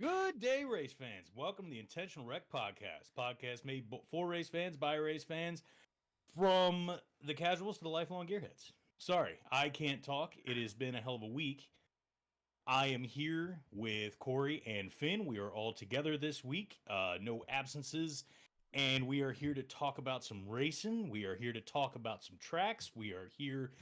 Good day, race fans. Welcome to the Intentional Wreck Podcast. Podcast made for race fans, by race fans, from the casuals to the lifelong gearheads. Sorry, I can't talk. It has been a hell of a week. I am here with Corey and Finn. We are all together this week. No absences. And we are here to talk about some racing. We are here to talk about some tracks. We are here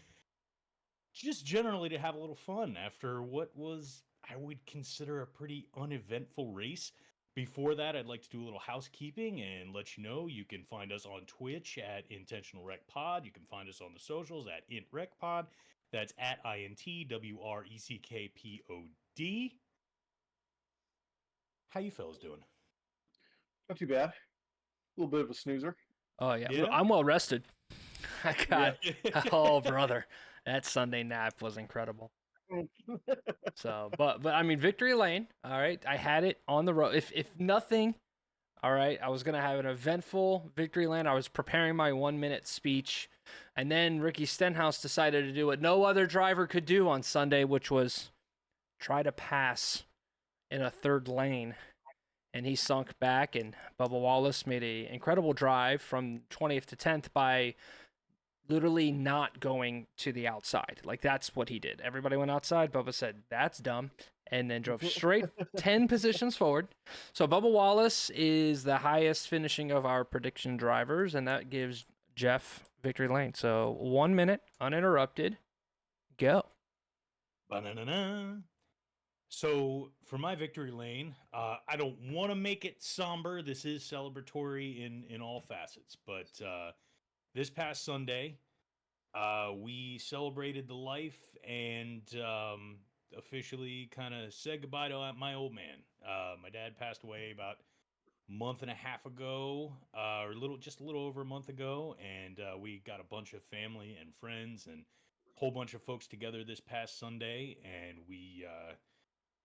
just generally to have a little fun after what was, I would consider, a pretty uneventful race. Before that, I'd like to do a little housekeeping and let you know you can find us on Twitch at Intentional Rec Pod. You can find us on the socials at IntWreckPod. That's at INTWRECKPOD. How you fellas doing? Not too bad. A little bit of a snoozer. Oh yeah, Yeah? I'm well rested. I got oh brother, that Sunday nap was incredible. So, but I mean, victory lane. All right, I had it on the road. If nothing, all right, I was gonna have an eventful victory lane. I was preparing my 1 minute speech, and then Ricky Stenhouse decided to do what no other driver could do on Sunday, which was try to pass in a third lane. And he sunk back, and Bubba Wallace made an incredible drive from 20th to 10th by literally not going to the outside. Like, that's what he did. Everybody went outside. Bubba said, that's dumb, and then drove straight 10 positions forward. So Bubba Wallace is the highest finishing of our prediction drivers, and that gives Jeff victory lane. So 1 minute, uninterrupted, go. Ba-na-na-na. So for my victory lane, I don't want to make it somber. This is celebratory in all facets, but this past Sunday, we celebrated the life and officially kind of said goodbye to my old man. My dad passed away about a month and a half ago, or just a little over a month ago, and we got a bunch of family and friends and a whole bunch of folks together this past Sunday, and we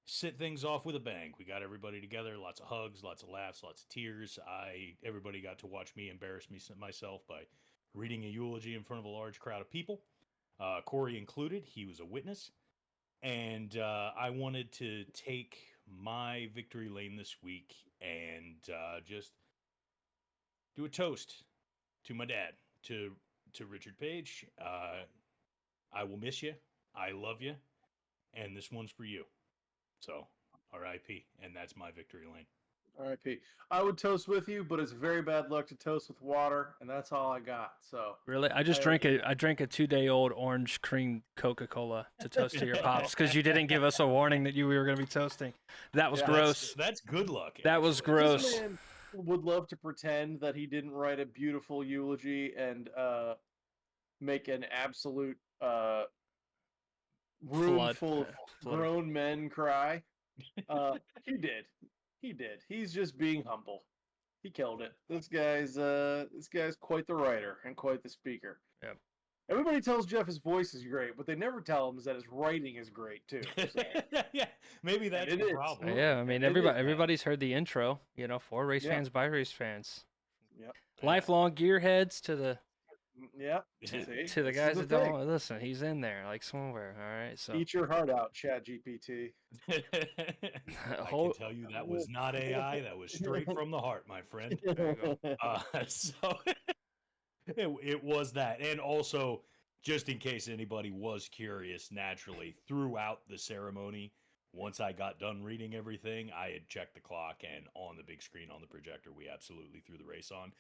sit things off with a bang. We got everybody together, lots of hugs, lots of laughs, lots of tears. Everybody got to watch me embarrass myself by reading a eulogy in front of a large crowd of people. Corey included, he was a witness. And I wanted to take my victory lane this week and just do a toast to my dad, to Richard Page. I will miss you. I love you. And this one's for you. So, R.I.P. And that's my victory lane. R.I.P. I would toast with you, but it's very bad luck to toast with water, and that's all I got. So Really, I drank a 2-day-old orange cream Coca-Cola to toast to your pops because you didn't give us a warning that we were going to be toasting. That was gross. That's good luck. That was gross. This man would love to pretend that he didn't write a beautiful eulogy and make an absolute room full of grown men cry. He did. He's just being humble. He killed it. This guy's quite the writer and quite the speaker. Yep. Everybody tells Jeff his voice is great, but they never tell him is that his writing is great too. So. Yeah, maybe that's the problem. Yeah, I mean everybody's heard the intro. For race fans, by race fans. Yep. Lifelong gearheads to the to the guys that don't listen. He's in there like somewhere. All right, so eat your heart out, Chat GPT. I can tell you that was not AI. That was straight from the heart, my friend. So it was that, and also just in case anybody was curious, naturally throughout the ceremony, once I got done reading everything, I had checked the clock, and on the big screen on the projector, we absolutely threw the race on.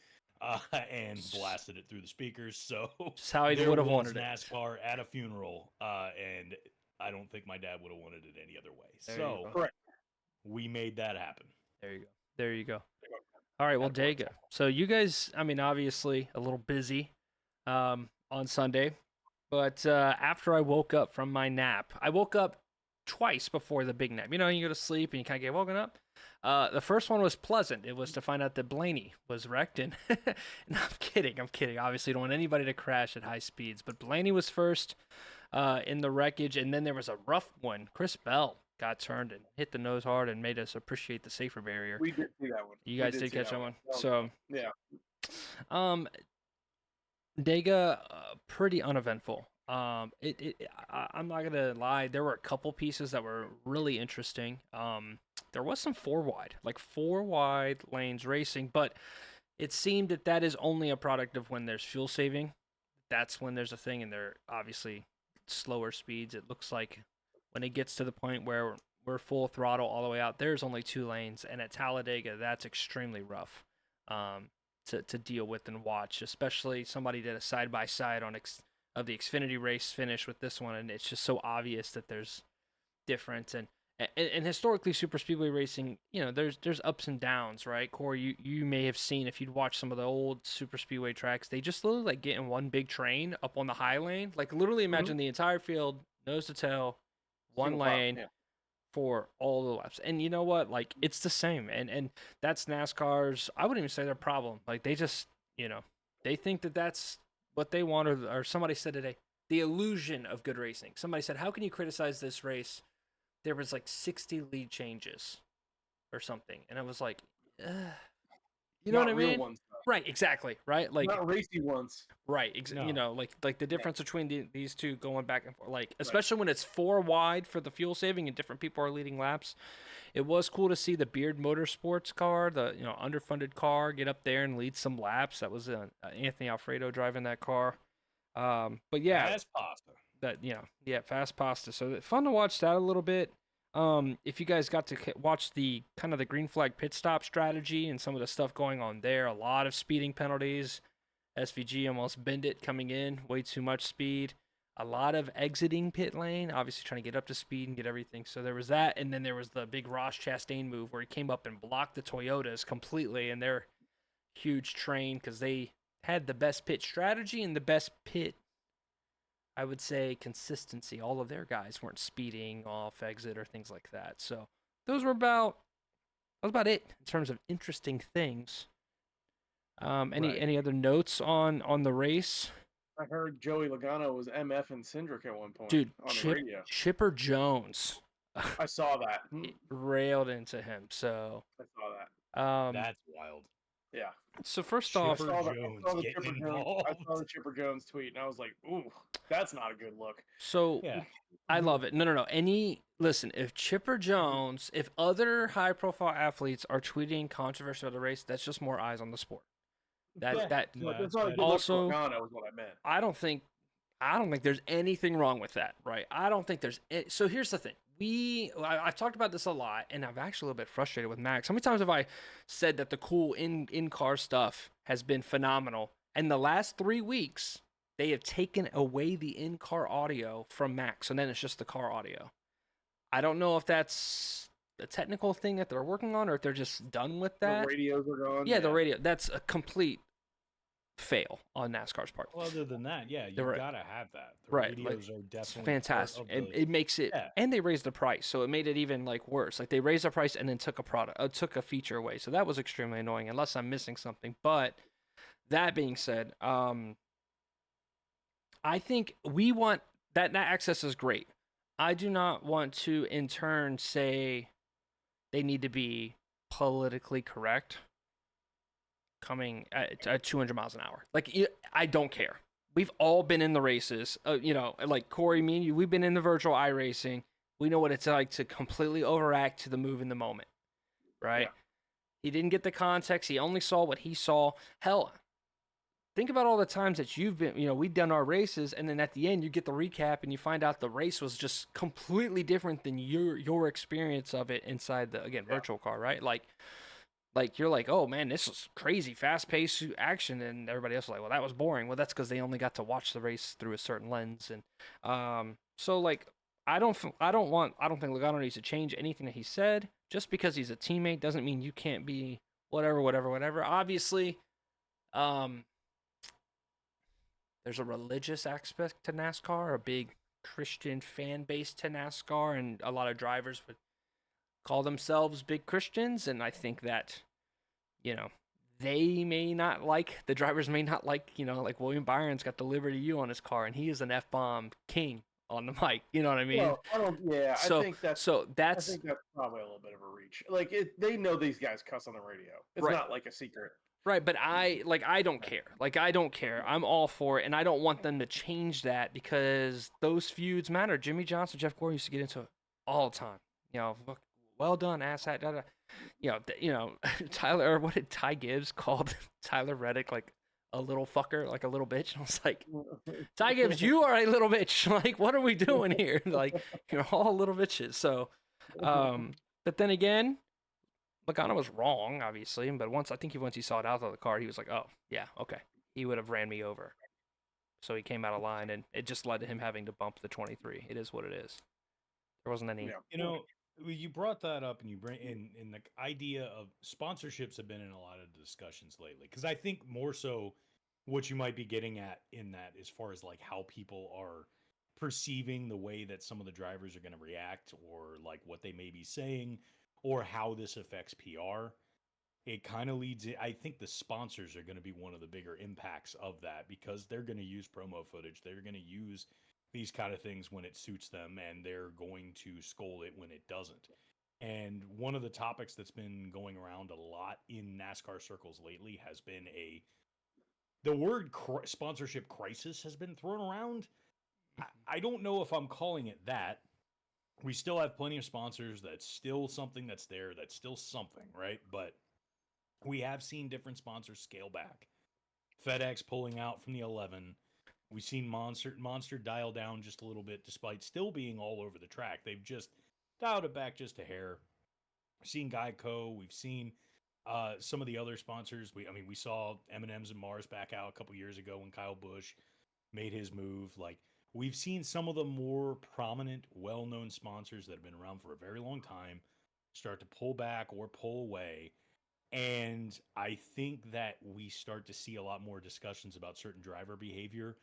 And blasted it through the speakers. So just how he would have wanted NASCAR at a funeral, and I don't think my dad would have wanted it any other way. We made that happen. There you go. All right, well, Dega. So you guys, I mean, obviously a little busy on Sunday, but after I woke up from my nap, I woke up twice before the big nap. You go to sleep and you kind of get woken up. The first one was pleasant. It was to find out that Blaney was wrecked. And no, I'm kidding. Obviously, don't want anybody to crash at high speeds. But Blaney was first in the wreckage. And then there was a rough one. Chris Bell got turned and hit the nose hard and made us appreciate the safer barrier. We did see that one. You guys did catch that one. So, yeah. Dega, pretty uneventful. I'm not gonna lie. There were a couple pieces that were really interesting. There was some four wide lanes racing, but it seemed that is only a product of when there's fuel saving. That's when there's a thing, and they're obviously slower speeds. It looks like when it gets to the point where we're full throttle all the way out, there's only 2 lanes, and at Talladega, that's extremely rough to deal with and watch. Especially somebody did a side by side of the Xfinity race finish with this one, and it's just so obvious that there's difference. And historically, super speedway racing, there's ups and downs, right? Corey, you may have seen if you'd watched some of the old super speedway tracks, they just literally like get in one big train up on the high lane. Like literally imagine the entire field, nose to tail, one lane for all the laps. And you know what? Like it's the same. And that's NASCAR's, I wouldn't even say their problem. Like they just, they think that that's what they want, or somebody said today, the illusion of good racing. Somebody said, how can you criticize this race? There was like 60 lead changes or something. And I was like, you know what I mean? Ones, right, exactly, right? Like not racy ones. Right, No. Like the difference between these two going back and forth, like especially when it's 4 wide for the fuel saving and different people are leading laps. It was cool to see the Beard Motorsports car, the underfunded car, get up there and lead some laps. That was Anthony Alfredo driving that car. But yeah, Fast pasta. Fast pasta. So fun to watch that a little bit. If you guys got to watch the kind of the green flag pit stop strategy and some of the stuff going on there, a lot of speeding penalties. SVG almost bend it coming in, way too much speed. A lot of exiting pit lane, obviously trying to get up to speed and get everything. So there was that, and then there was the big Ross Chastain move where he came up and blocked the Toyotas completely and their huge train because they had the best pit strategy and the best pit, I would say, consistency. All of their guys weren't speeding off exit or things like that. So that was about it in terms of interesting things. Any other notes on the race? I heard Joey Logano was MF and Cindric at one point. Dude, on the radio. Chipper Jones. I saw that. Railed into him. So I saw that. That's wild. Yeah. So first Chipper off, Jones getting involved. I saw the Chipper Jones tweet, and I was like, "Ooh, that's not a good look." So Yeah. I love it. No. Listen, if Chipper Jones, if other high-profile athletes are tweeting controversy about the race, that's just more eyes on the sport. That's not a good look also for Logano is what I meant. I don't think there's anything wrong with that, right? I don't think there's. So here's the thing. I've talked about this a lot, and I'm actually a little bit frustrated with Max. How many times have I said that the cool in-car stuff has been phenomenal? And the last 3 weeks, they have taken away the in-car audio from Max, and then it's just the car audio. I don't know if that's a technical thing that they're working on, or if they're just done with that. The radios are gone. Yeah, the radio. That's a complete fail on NASCAR's part. Well, other than that, yeah, you gotta have that. The radios are definitely fantastic. It makes it, and they raised the price, so it made it even like worse. Like they raised the price and then took a feature away. So that was extremely annoying. Unless I'm missing something. But that being said, I think we want that access is great. I do not want to in turn say they need to be politically correct coming at 200 miles an hour. Like, I don't care. We've all been in the races. Like Corey, me and you, we've been in the virtual iRacing. We know what it's like to completely overact to the move in the moment, right? Yeah. He didn't get the context. He only saw what he saw. Hell, think about all the times that you've been, we've done our races, and then at the end you get the recap and you find out the race was just completely different than your experience of it inside the, virtual car, right? Like you're like, oh man, this was crazy, fast-paced action, and everybody else is like, well, that was boring. Well, that's because they only got to watch the race through a certain lens, and so like, I don't think Logano needs to change anything that he said. Just because he's a teammate doesn't mean you can't be whatever. Obviously, there's a religious aspect to NASCAR, a big Christian fan base to NASCAR, and a lot of drivers would call themselves big Christians, and I think that, they may not like, the drivers may not like, like William Byron's got the Liberty U on his car, and he is an F-bomb king on the mic. You know what I mean? Well, I think that's probably a little bit of a reach. Like, they know these guys cuss on the radio. It's not like a secret. Right, but I don't care. I don't care. I'm all for it, and I don't want them to change that because those feuds matter. Jimmy Johnson, Jeff Gordon used to get into it all the time. Well done, asshat. Da, da. Tyler, or what did Ty Gibbs called Tyler Reddick a little fucker, like a little bitch? And I was like, Ty Gibbs, you are a little bitch. What are we doing here? You're all little bitches. So, but then again, Logano was wrong, obviously, but once he saw it out of the car, he was like, "Oh, yeah, okay." He would have ran me over. So he came out of line, and it just led to him having to bump the 23. It is what it is. There wasn't any. You brought that up, and you bring in the idea of sponsorships have been in a lot of discussions lately, because I think more so what you might be getting at in that, as far as how people are perceiving the way that some of the drivers are going to react, or what they may be saying, or how this affects PR. It kind of leads it. I think the sponsors are going to be one of the bigger impacts of that, because they're going to use promo footage. They're going to use these kind of things when it suits them, and they're going to scold it when it doesn't. And one of the topics that's been going around a lot in NASCAR circles lately has been the word sponsorship crisis has been thrown around. I don't know if I'm calling it that. We still have plenty of sponsors. That's still something that's there. That's still something, right? But we have seen different sponsors scale back. FedEx pulling out from the 11. We've seen Monster dial down just a little bit, despite still being all over the track. They've just dialed it back just a hair. We've seen Geico. We've seen some of the other sponsors. We saw M&M's and Mars back out a couple years ago when Kyle Busch made his move. We've seen some of the more prominent, well-known sponsors that have been around for a very long time start to pull back or pull away. And I think that we start to see a lot more discussions about certain driver behavior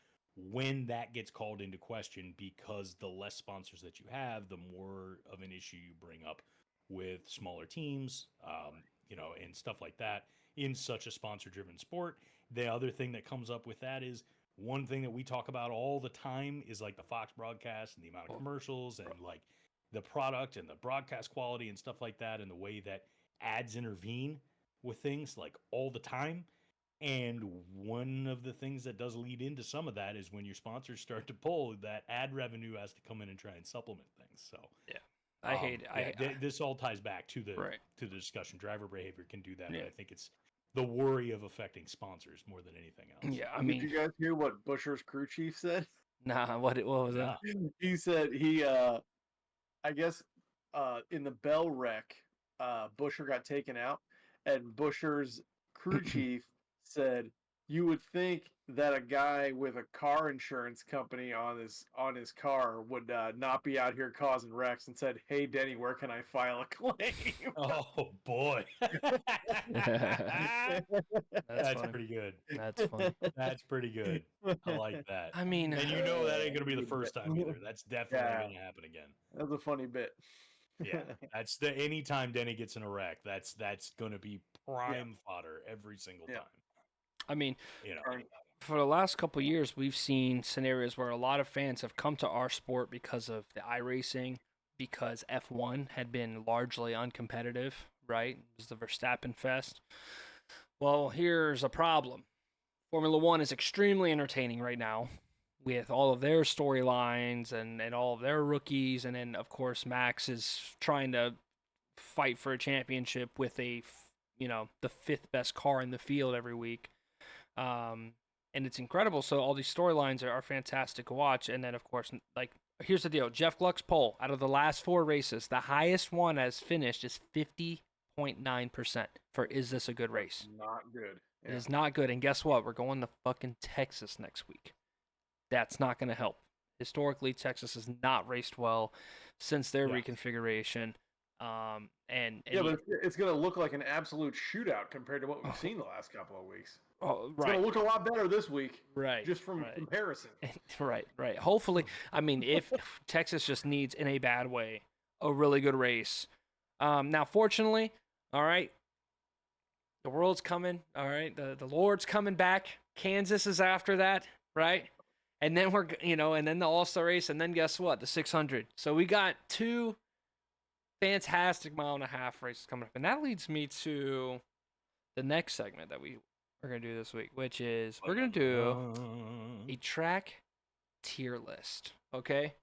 when that gets called into question, because the less sponsors that you have, the more of an issue you bring up with smaller teams, and stuff like that in such a sponsor-driven sport. The other thing that comes up with that is, one thing that we talk about all the time is the Fox broadcast and the amount of commercials and the product and the broadcast quality and stuff like that, and the way that ads intervene with things all the time. And one of the things that does lead into some of that is when your sponsors start to pull, that ad revenue has to come in and try and supplement things. So yeah, this all ties back to the discussion. Driver behavior can do that, but I think it's the worry of affecting sponsors more than anything else. Yeah, did you guys hear what Buescher's crew chief said? Nah, what was that? He said I guess in the Bell wreck, Buescher got taken out, and Buescher's crew chief said, "You would think that a guy with a car insurance company on his car would not be out here causing wrecks," and said, "Hey Denny, where can I file a claim?" Oh boy. That's pretty good. That's funny. That's pretty good. I like that. I mean, and that ain't gonna be the first time either. That's definitely gonna happen again. That's a funny bit. Yeah, that's anytime Denny gets in a wreck, that's gonna be prime fodder every single time. I mean, for the last couple of years, we've seen scenarios where a lot of fans have come to our sport because of the iRacing, because F1 had been largely uncompetitive, right? It was the Verstappen fest. Well, here's a problem. Formula One is extremely entertaining right now with all of their storylines and all of their rookies. And then, of course, Max is trying to fight for a championship with the 5th best car in the field every week. And it's incredible. So all these storylines are fantastic to watch. And then, of course, here's the deal. Jeff Gluck's poll, out of the last 4 races, the highest one has finished is 50.9% for is this a good race? Not good. Yeah. It is not good. And guess what? We're going to fucking Texas next week. That's not going to help. Historically, Texas has not raced well since their reconfiguration. But it's going to look like an absolute shootout compared to what we've seen the last couple of weeks. Oh, It's going to look a lot better this week. Right. Just from comparison. Right. Hopefully, if Texas just needs, in a bad way, a really good race. Now, fortunately, all right, the world's coming. All right, the Lord's coming back. Kansas is after that, right? And then and then the All-Star race, and then guess what? The 600. So we got 2 fantastic 1.5 mile races coming up. And that leads me to the next segment that we we're gonna do this week, which is we're gonna do a track tier list. Okay,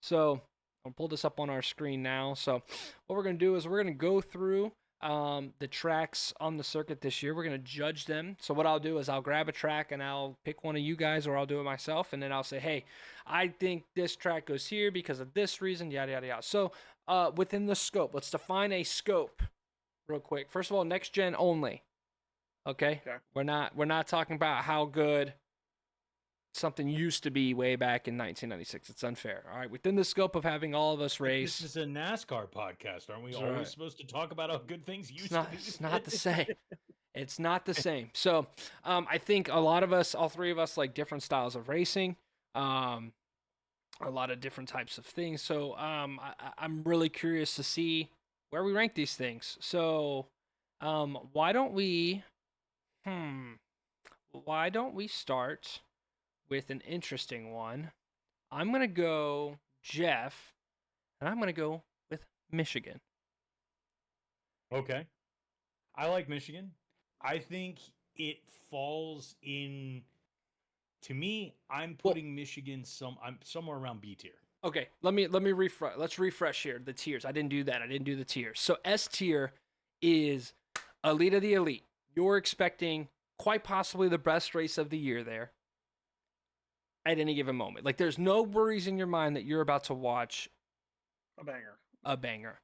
so I'll pull this up on our screen now. So what we're gonna do is we're gonna go through the tracks on the circuit this year. We're gonna judge them. So what I'll do is I'll grab a track and I'll pick one of you guys, or I'll do it myself, and then I'll say, hey, I think this track goes here because of this reason, yada yada yada. So within the scope, let's define a scope real quick. First of all, next gen only. Okay? We're not talking about how good something used to be way back in 1996. It's unfair. All right, within the scope of having all of us race. This is a NASCAR podcast. Aren't we always supposed to talk about how good things used to be? It's not the same. It's not the same. So I think a lot of us, all three of us, like different styles of racing, a lot of different types of things. So I'm really curious to see where we rank these things. So why don't we start with an interesting one? I'm going to go Jeff, and I'm going to go with Michigan. Okay. I like Michigan. I think it falls in, to me, I'm putting Michigan I'm somewhere around B tier. Okay, let me refresh. Let's refresh here the tiers. I didn't do that. I didn't do the tiers. So S tier is elite of the elite. You're expecting quite possibly the best race of the year there at any given moment. Like, there's no worries in your mind that you're about to watch a banger. A banger.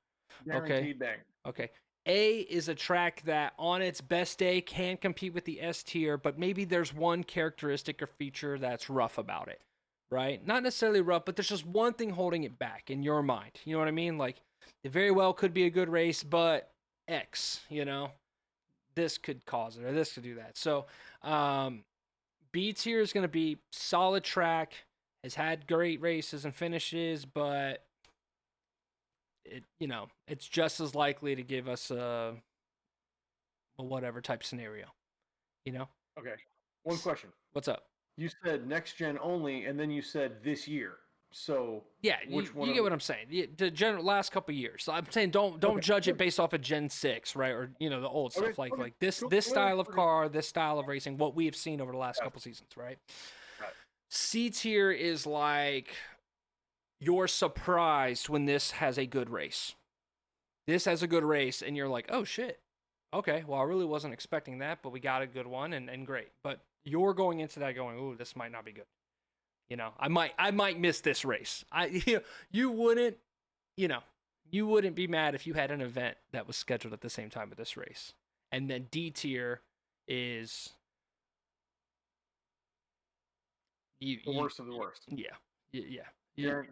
Guaranteed banger. Okay. A is a track that on its best day can compete with the S tier, but maybe there's one characteristic or feature that's rough about it, right? Not necessarily rough, but there's just one thing holding it back in your mind. You know what I mean? Like, it very well could be a good race, but X, this could cause it or this could do that. So, B tier is going to be solid track, has had great races and finishes, but it's just as likely to give us a whatever type scenario, Okay. One question. What's up? You said next gen only, and then you said this year. So yeah, you get what I'm saying. The last couple of years. So I'm saying don't judge it based off of Gen 6, right? Or the old stuff like this style of car, this style of racing, what we have seen over the last couple seasons, right? C tier is like, you're surprised when this has a good race. This has a good race, and you're like, oh shit. Okay, well, I really wasn't expecting that, but we got a good one, and great. But you're going into that going, ooh, this might not be good. I might miss this race. You wouldn't be mad if you had an event that was scheduled at the same time of this race. And then D tier is the worst of the worst. Yeah.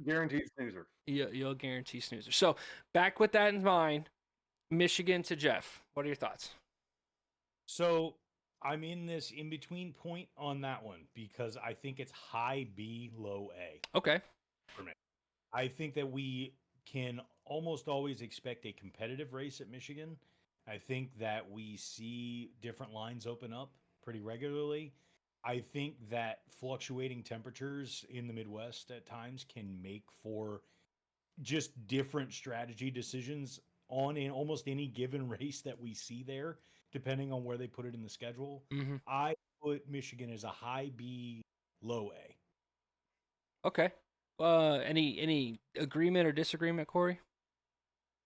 Guaranteed snoozer. You'll guarantee snoozer. So back with that in mind, Michigan to Jeff. What are your thoughts? So I'm in this in-between point on that one because I think it's high B, low A. Okay. For me. I think that we can almost always expect a competitive race at Michigan. I think that we see different lines open up pretty regularly. I think that fluctuating temperatures in the Midwest at times can make for just different strategy decisions in almost any given race that we see there, depending on where they put it in the schedule. Mm-hmm. I put Michigan as a high B, low A. Okay. Any agreement or disagreement, Corey?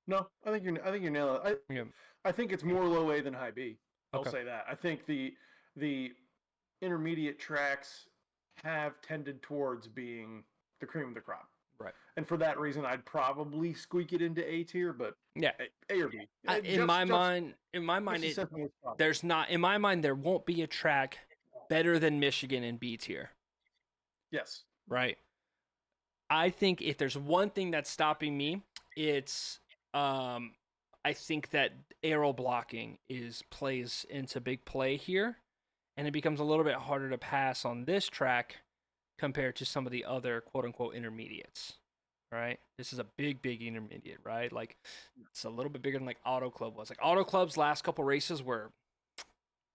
No, I think you're nailing it. I think it's more low A than high B. I'll say that. I think the intermediate tracks have tended towards being the cream of the crop. Right. And for that reason, I'd probably squeak it into A tier, but yeah, A or B. In my mind, there won't be a track better than Michigan in B tier. Yes. Right. I think if there's one thing that's stopping me, it's I think that aero blocking plays into big play here, and it becomes a little bit harder to pass on this track compared to some of the other quote-unquote intermediates, right? This is a big intermediate, right? Like, it's a little bit bigger than like Auto Club was. Like, Auto Club's last couple races were,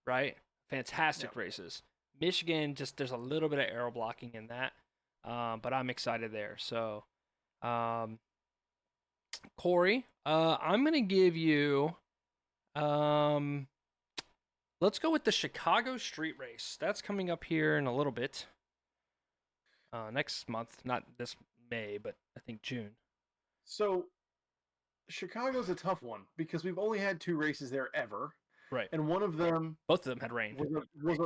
right? Fantastic races. Michigan, just there's a little bit of aero blocking in that, but I'm excited there. So, Corey, I'm going to give you, Let's go with the Chicago Street Race. That's coming up here in a little bit. Next month, not this May, but I think June. So Chicago's a tough one because we've only had 2 races there ever, Right. and one of them Both of them had rain.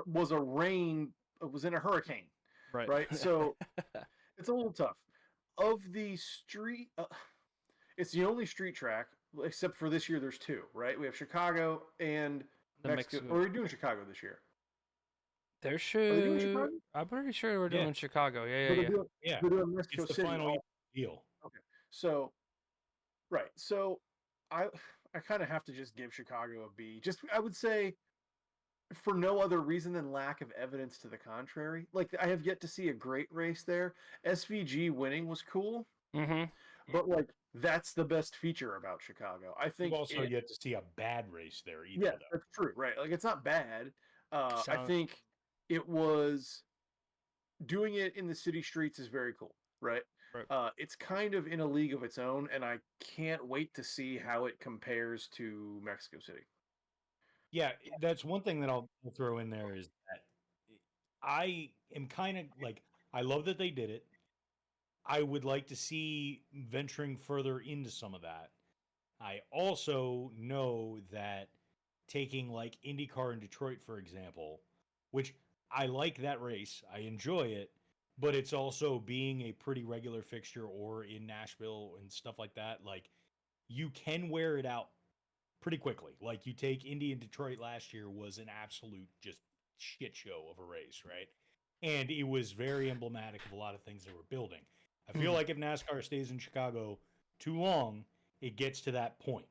was a rain. It was in a hurricane, Right. right? So it's a little tough. Of the street, it's the only street track except for this year. There's 2, right? We have Chicago and Mexico. Or are we doing Chicago this year? There Are they doing should. Chicago? I'm pretty sure we're doing Chicago. Yeah, But yeah, yeah. Yeah. They're doing Mexico It's the City. final deal. Okay. So, right. So, I kind of have to just give Chicago a B. Just I would say, for no other reason than lack of evidence to the contrary. Like I have yet to see a great race there. SVG winning was cool, Mm-hmm. but like that's the best feature about Chicago. I think You've also yet to see a bad race there either. yeah, though. that's true. Right. Like it's not bad. I Sound- think it was doing it in the city streets is very cool. Right. Right. It's kind of in a league of its own, and I can't wait to see how it compares to Mexico City. Yeah, that's one thing that I'll throw in there is that I am kind of like, I love that they did it. I would like to see venturing further into some of that. I also know that taking like IndyCar in Detroit, for example, which I like that race, I enjoy it, but it's also being a pretty regular fixture or in Nashville and stuff like that. Like you can wear it out pretty quickly. Like you take Indy and Detroit last year was an absolute just shit show of a race, right? And it was very emblematic of a lot of things they were building. I feel like if NASCAR stays in Chicago too long, it gets to that point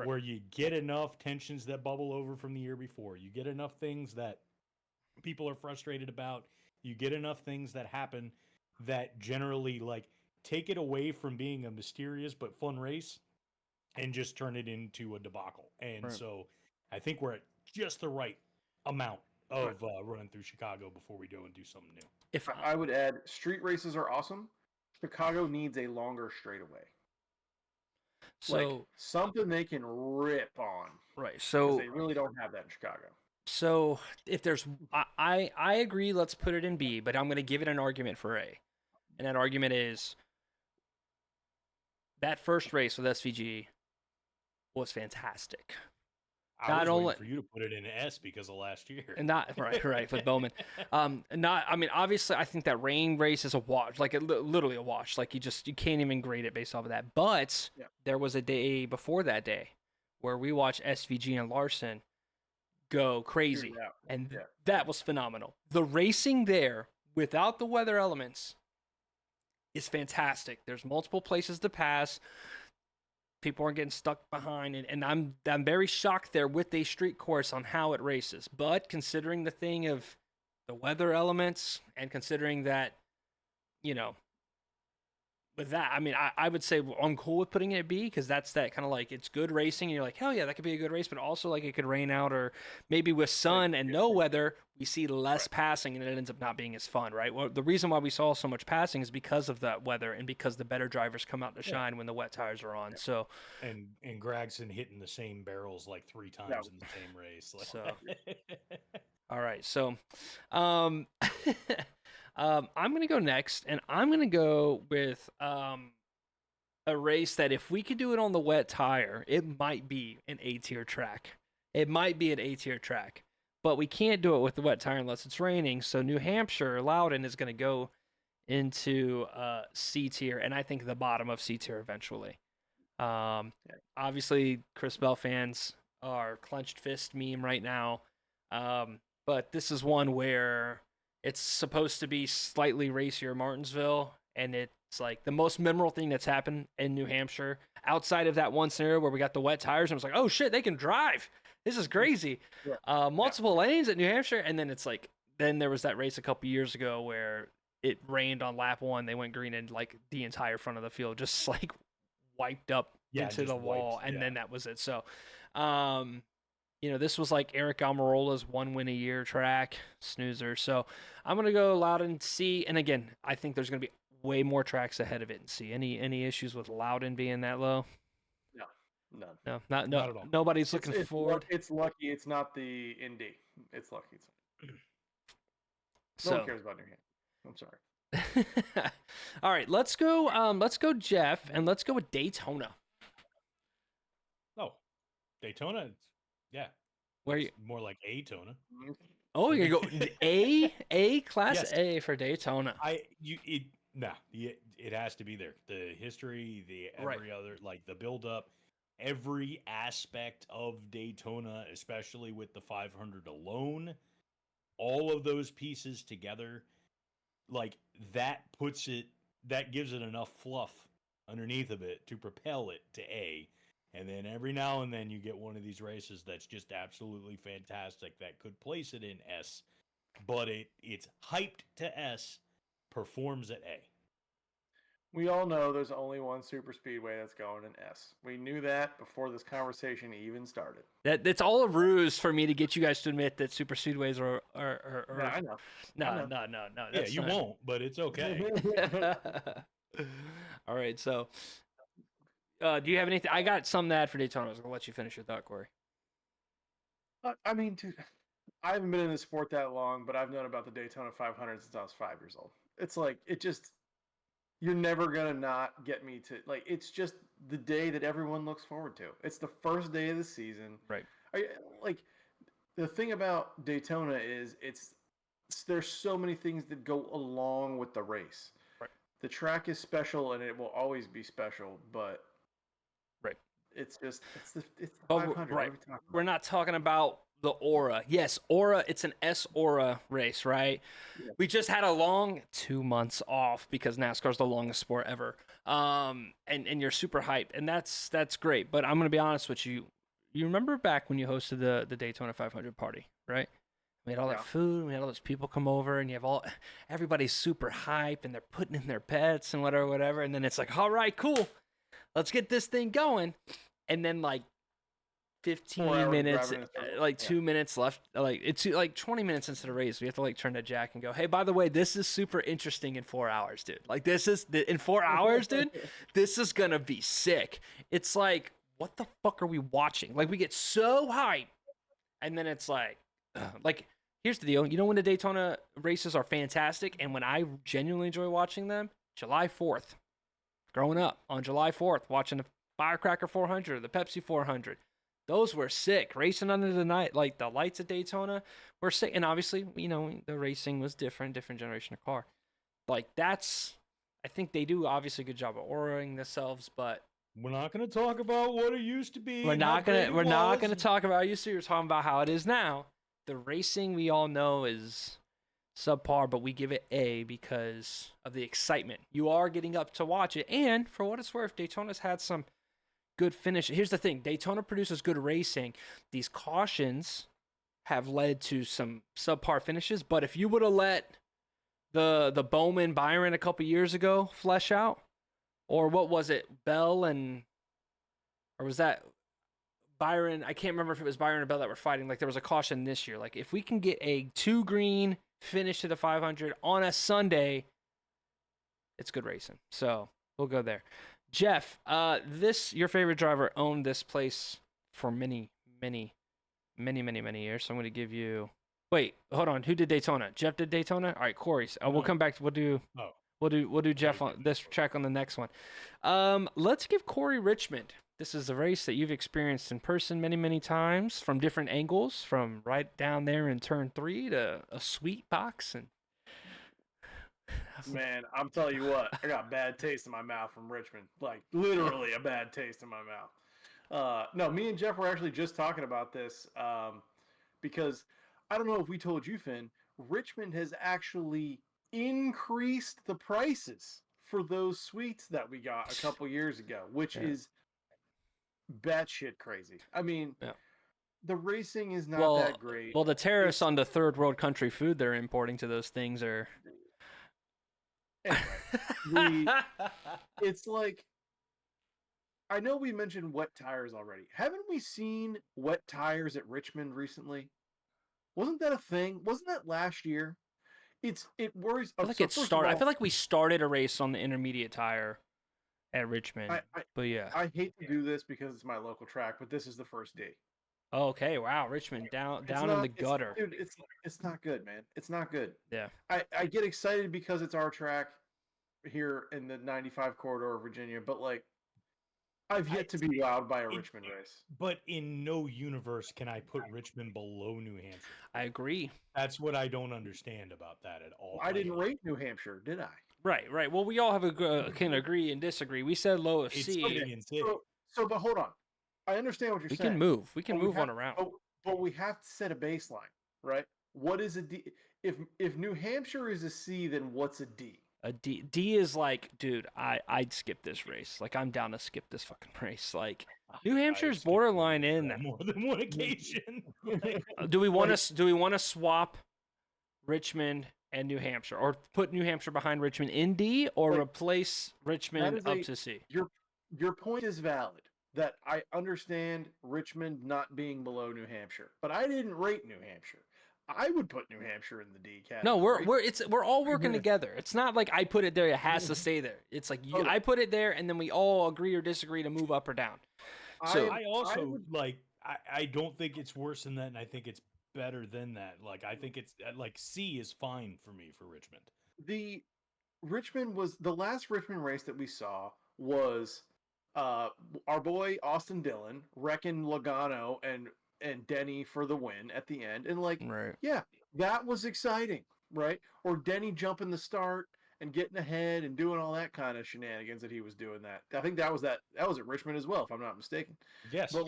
where you get enough tensions that bubble over from the year before. You get enough things that people are frustrated about. You get enough things that happen that generally like take it away from being a mysterious but fun race and just turn it into a debacle. And so I think we're at just the right amount of running through Chicago before we go and do something new. If I would add, street races are awesome. Chicago needs a longer straightaway. So like something they can rip on. Right. So they really don't have that in Chicago. So if there's, I agree. Let's put it in B, but I'm going to give it an argument for A, and that argument is that first race with SVG was fantastic. I was waiting for you to put it in S because of last year. And not right with Bowman. I mean, obviously, I think that rain race is a wash, like literally a wash. Like you can't even grade it based off of that. But there was a day before that day where we watched SVG and Larson go crazy, and that was phenomenal. The racing there without the weather elements is fantastic. There's multiple places to pass. People aren't getting stuck behind, and I'm very shocked there with a street course on how it races. But considering the thing of the weather elements, and considering that, with that, I mean, I would say I'm cool with putting it at B because that's that kind of like it's good racing. And you're like, hell yeah, that could be a good race, but also like it could rain out, or maybe with sun and no weather, we see less passing and it ends up not being as fun, right? Well, the reason why we saw so much passing is because of that weather and because the better drivers come out to shine when the wet tires are on. So and Gragson hitting the same barrels like 3 times in the same race. Like. So all right, so I'm going to go next, and I'm going to go with a race that if we could do it on the wet tire, it might be an A-tier track. It might be an A-tier track, but we can't do it with the wet tire unless it's raining. So New Hampshire, Loudon is going to go into C-tier, and I think the bottom of C-tier eventually. Obviously, Chris Bell fans are clenched fist meme right now, but this is one where it's supposed to be slightly racier Martinsville, and it's like the most memorable thing that's happened in New Hampshire outside of that one scenario where we got the wet tires and it was like, oh shit, they can drive. This is crazy. Multiple lanes at New Hampshire, and then it's like, then there was that race a couple years ago where it rained on lap 1. They went green and like the entire front of the field just like wiped up into the wall, and then that was it. So, this was like Eric Almirola's 1 win a year track, snoozer. So I'm going to go Loudon C. And again, I think there's going to be way more tracks ahead of it in C. Any issues with Loudon being that low? None. No, Not at all. Nobody's looking forward. It's lucky it's not the Indy. It's lucky. No So one cares about New Hampshire. I'm sorry. all right, let's go. Let's go, Jeff, and let's go with Daytona. Oh, Daytona. Yeah. Where you? More like Atona. Oh, you're gonna go A class Yes. A for Daytona. It has to be there. The history, the Right. every other, like the build up, every aspect of Daytona, especially with the 500 alone, all of those pieces together, like that gives it enough fluff underneath of it to propel it to A. And then every now and then you get one of these races that's just absolutely fantastic that could place it in S, but it's hyped to S, performs at A. We all know there's only one super speedway that's going in S. We knew that before this conversation even started. That's all a ruse for me to get you guys to admit that super speedways are. Yeah, I know. No. Yeah, you won't, but it's okay. All right, so do you have anything? I got some to add for Daytona. I was gonna let you finish your thought, Corey. I mean, dude, I haven't been in the sport that long, but I've known about the Daytona 500 since I was 5 years old. It's like, you're never going to not get me to, like, it's just the day that everyone looks forward to. It's the first day of the season. Right. Like, the thing about Daytona is there's so many things that go along with the race. Right. The track is special and it will always be special, but right. It's the 500. Right. We're not talking about the Aura. Yes, Aura, it's an S Aura race, right? Yeah. We just had a long 2 months off because NASCAR's the longest sport ever. And you're super hyped, and that's great. But I'm gonna be honest with you. You remember back when you hosted the Daytona 500 party, right? We had all that food, we had all those people come over, and you have everybody's super hyped, and they're putting in their pets and whatever, and then it's like, all right, cool, let's get this thing going. And then like 15 minutes, like 2 minutes left, like it's like 20 minutes into the race, we have to like turn to Jack and go, hey, by the way, this is super interesting in 4 hours, dude. Like this is in 4 hours, dude, this is gonna be sick. It's like, what the fuck are we watching? Like we get so hyped, and then it's like here's the deal. You know when the Daytona races are fantastic, and when I genuinely enjoy watching them? July 4th. Growing up on July 4th, watching the Firecracker 400, the Pepsi 400. Those were sick. Racing under the night, like the lights at Daytona were sick. And obviously, you know, the racing was different generation of car. Like I think they do obviously a good job of oraing themselves, but we're not going to talk about what it used to be. We're not going to talk about it. We're talking about how it is now. The racing we all know is subpar, but we give it A because of the excitement. You are getting up to watch it, and for what it's worth, Daytona's had some good finish. Here's the thing: Daytona produces good racing. These cautions have led to some subpar finishes, but if you would have let the Bowman Byron a couple years ago flesh out, or what was it, Bell or was that Byron? I can't remember if it was Byron or Bell that were fighting. Like there was a caution this year. Like if we can get a 2 green finish to the 500 on a Sunday, it's good racing. So we'll go there. Jeff, your favorite driver owned this place for many years. So I'm going to give you. Wait, hold on. Who did Daytona? Jeff did Daytona. All right, Corey. We'll come back. We'll do Jeff on this track on the next one. Let's give Corey Richmond. This is a race that you've experienced in person many times from different angles, from right down there in turn 3 to a sweet box. And man, I'm telling you what, I got a bad taste in my mouth from Richmond. Like literally a bad taste in my mouth. No, me and Jeff were actually just talking about this because I don't know if we told you, Finn, Richmond has actually increased the prices for those suites that we got a couple years ago, which is batshit crazy. I mean, the racing is not that great. Well, the tariffs on the third world country food they're importing to those things are. Anyway, it's like, I know we mentioned wet tires already. Haven't we seen wet tires at Richmond recently? Wasn't that a thing? Wasn't that last year? It worries. I feel like I feel like we started a race on the intermediate tire, at Richmond. But yeah. I hate to do this because it's my local track, but this is the first D. Okay, wow, Richmond down in the gutter. Dude, it's not good, man. It's not good. Yeah. I get excited because it's our track here in the 95 corridor of Virginia, but like I've yet to be wowed by a Richmond race. But in no universe can I put Richmond below New Hampshire. I agree. That's what I don't understand about that at all. I didn't rate New Hampshire, did I? Right. Well, we all have can agree and disagree. We said low of C. So, but hold on. I understand what you're saying. We can move. We can move on around. But we have to set a baseline, right? What is a D? If New Hampshire is a C, then what's a D? A D is like, dude, I'd skip this race. Like, I'm down to skip this fucking race. Like, New Hampshire's borderline in that. More than one occasion. Do we want to swap Richmond and New Hampshire, or put New Hampshire behind Richmond in D, or replace Richmond up to C? Your point is valid. That I understand Richmond not being below New Hampshire, but I didn't rate New Hampshire. I would put New Hampshire in the D category. No, we're all working together. It's not like I put it there; it has to stay there. It's like I put it there, and then we all agree or disagree to move up or down. So I don't think it's worse than that, and I think it's better than that. Like I think it's like C is fine for me for Richmond. The last Richmond race that we saw was our boy Austin Dillon wrecking Logano and Denny for the win at the end, and yeah, that was exciting, right? Or Denny jumping the start and getting ahead and doing all that kind of shenanigans that he was doing. That I think that was at Richmond as well, if I'm not mistaken. Yes, but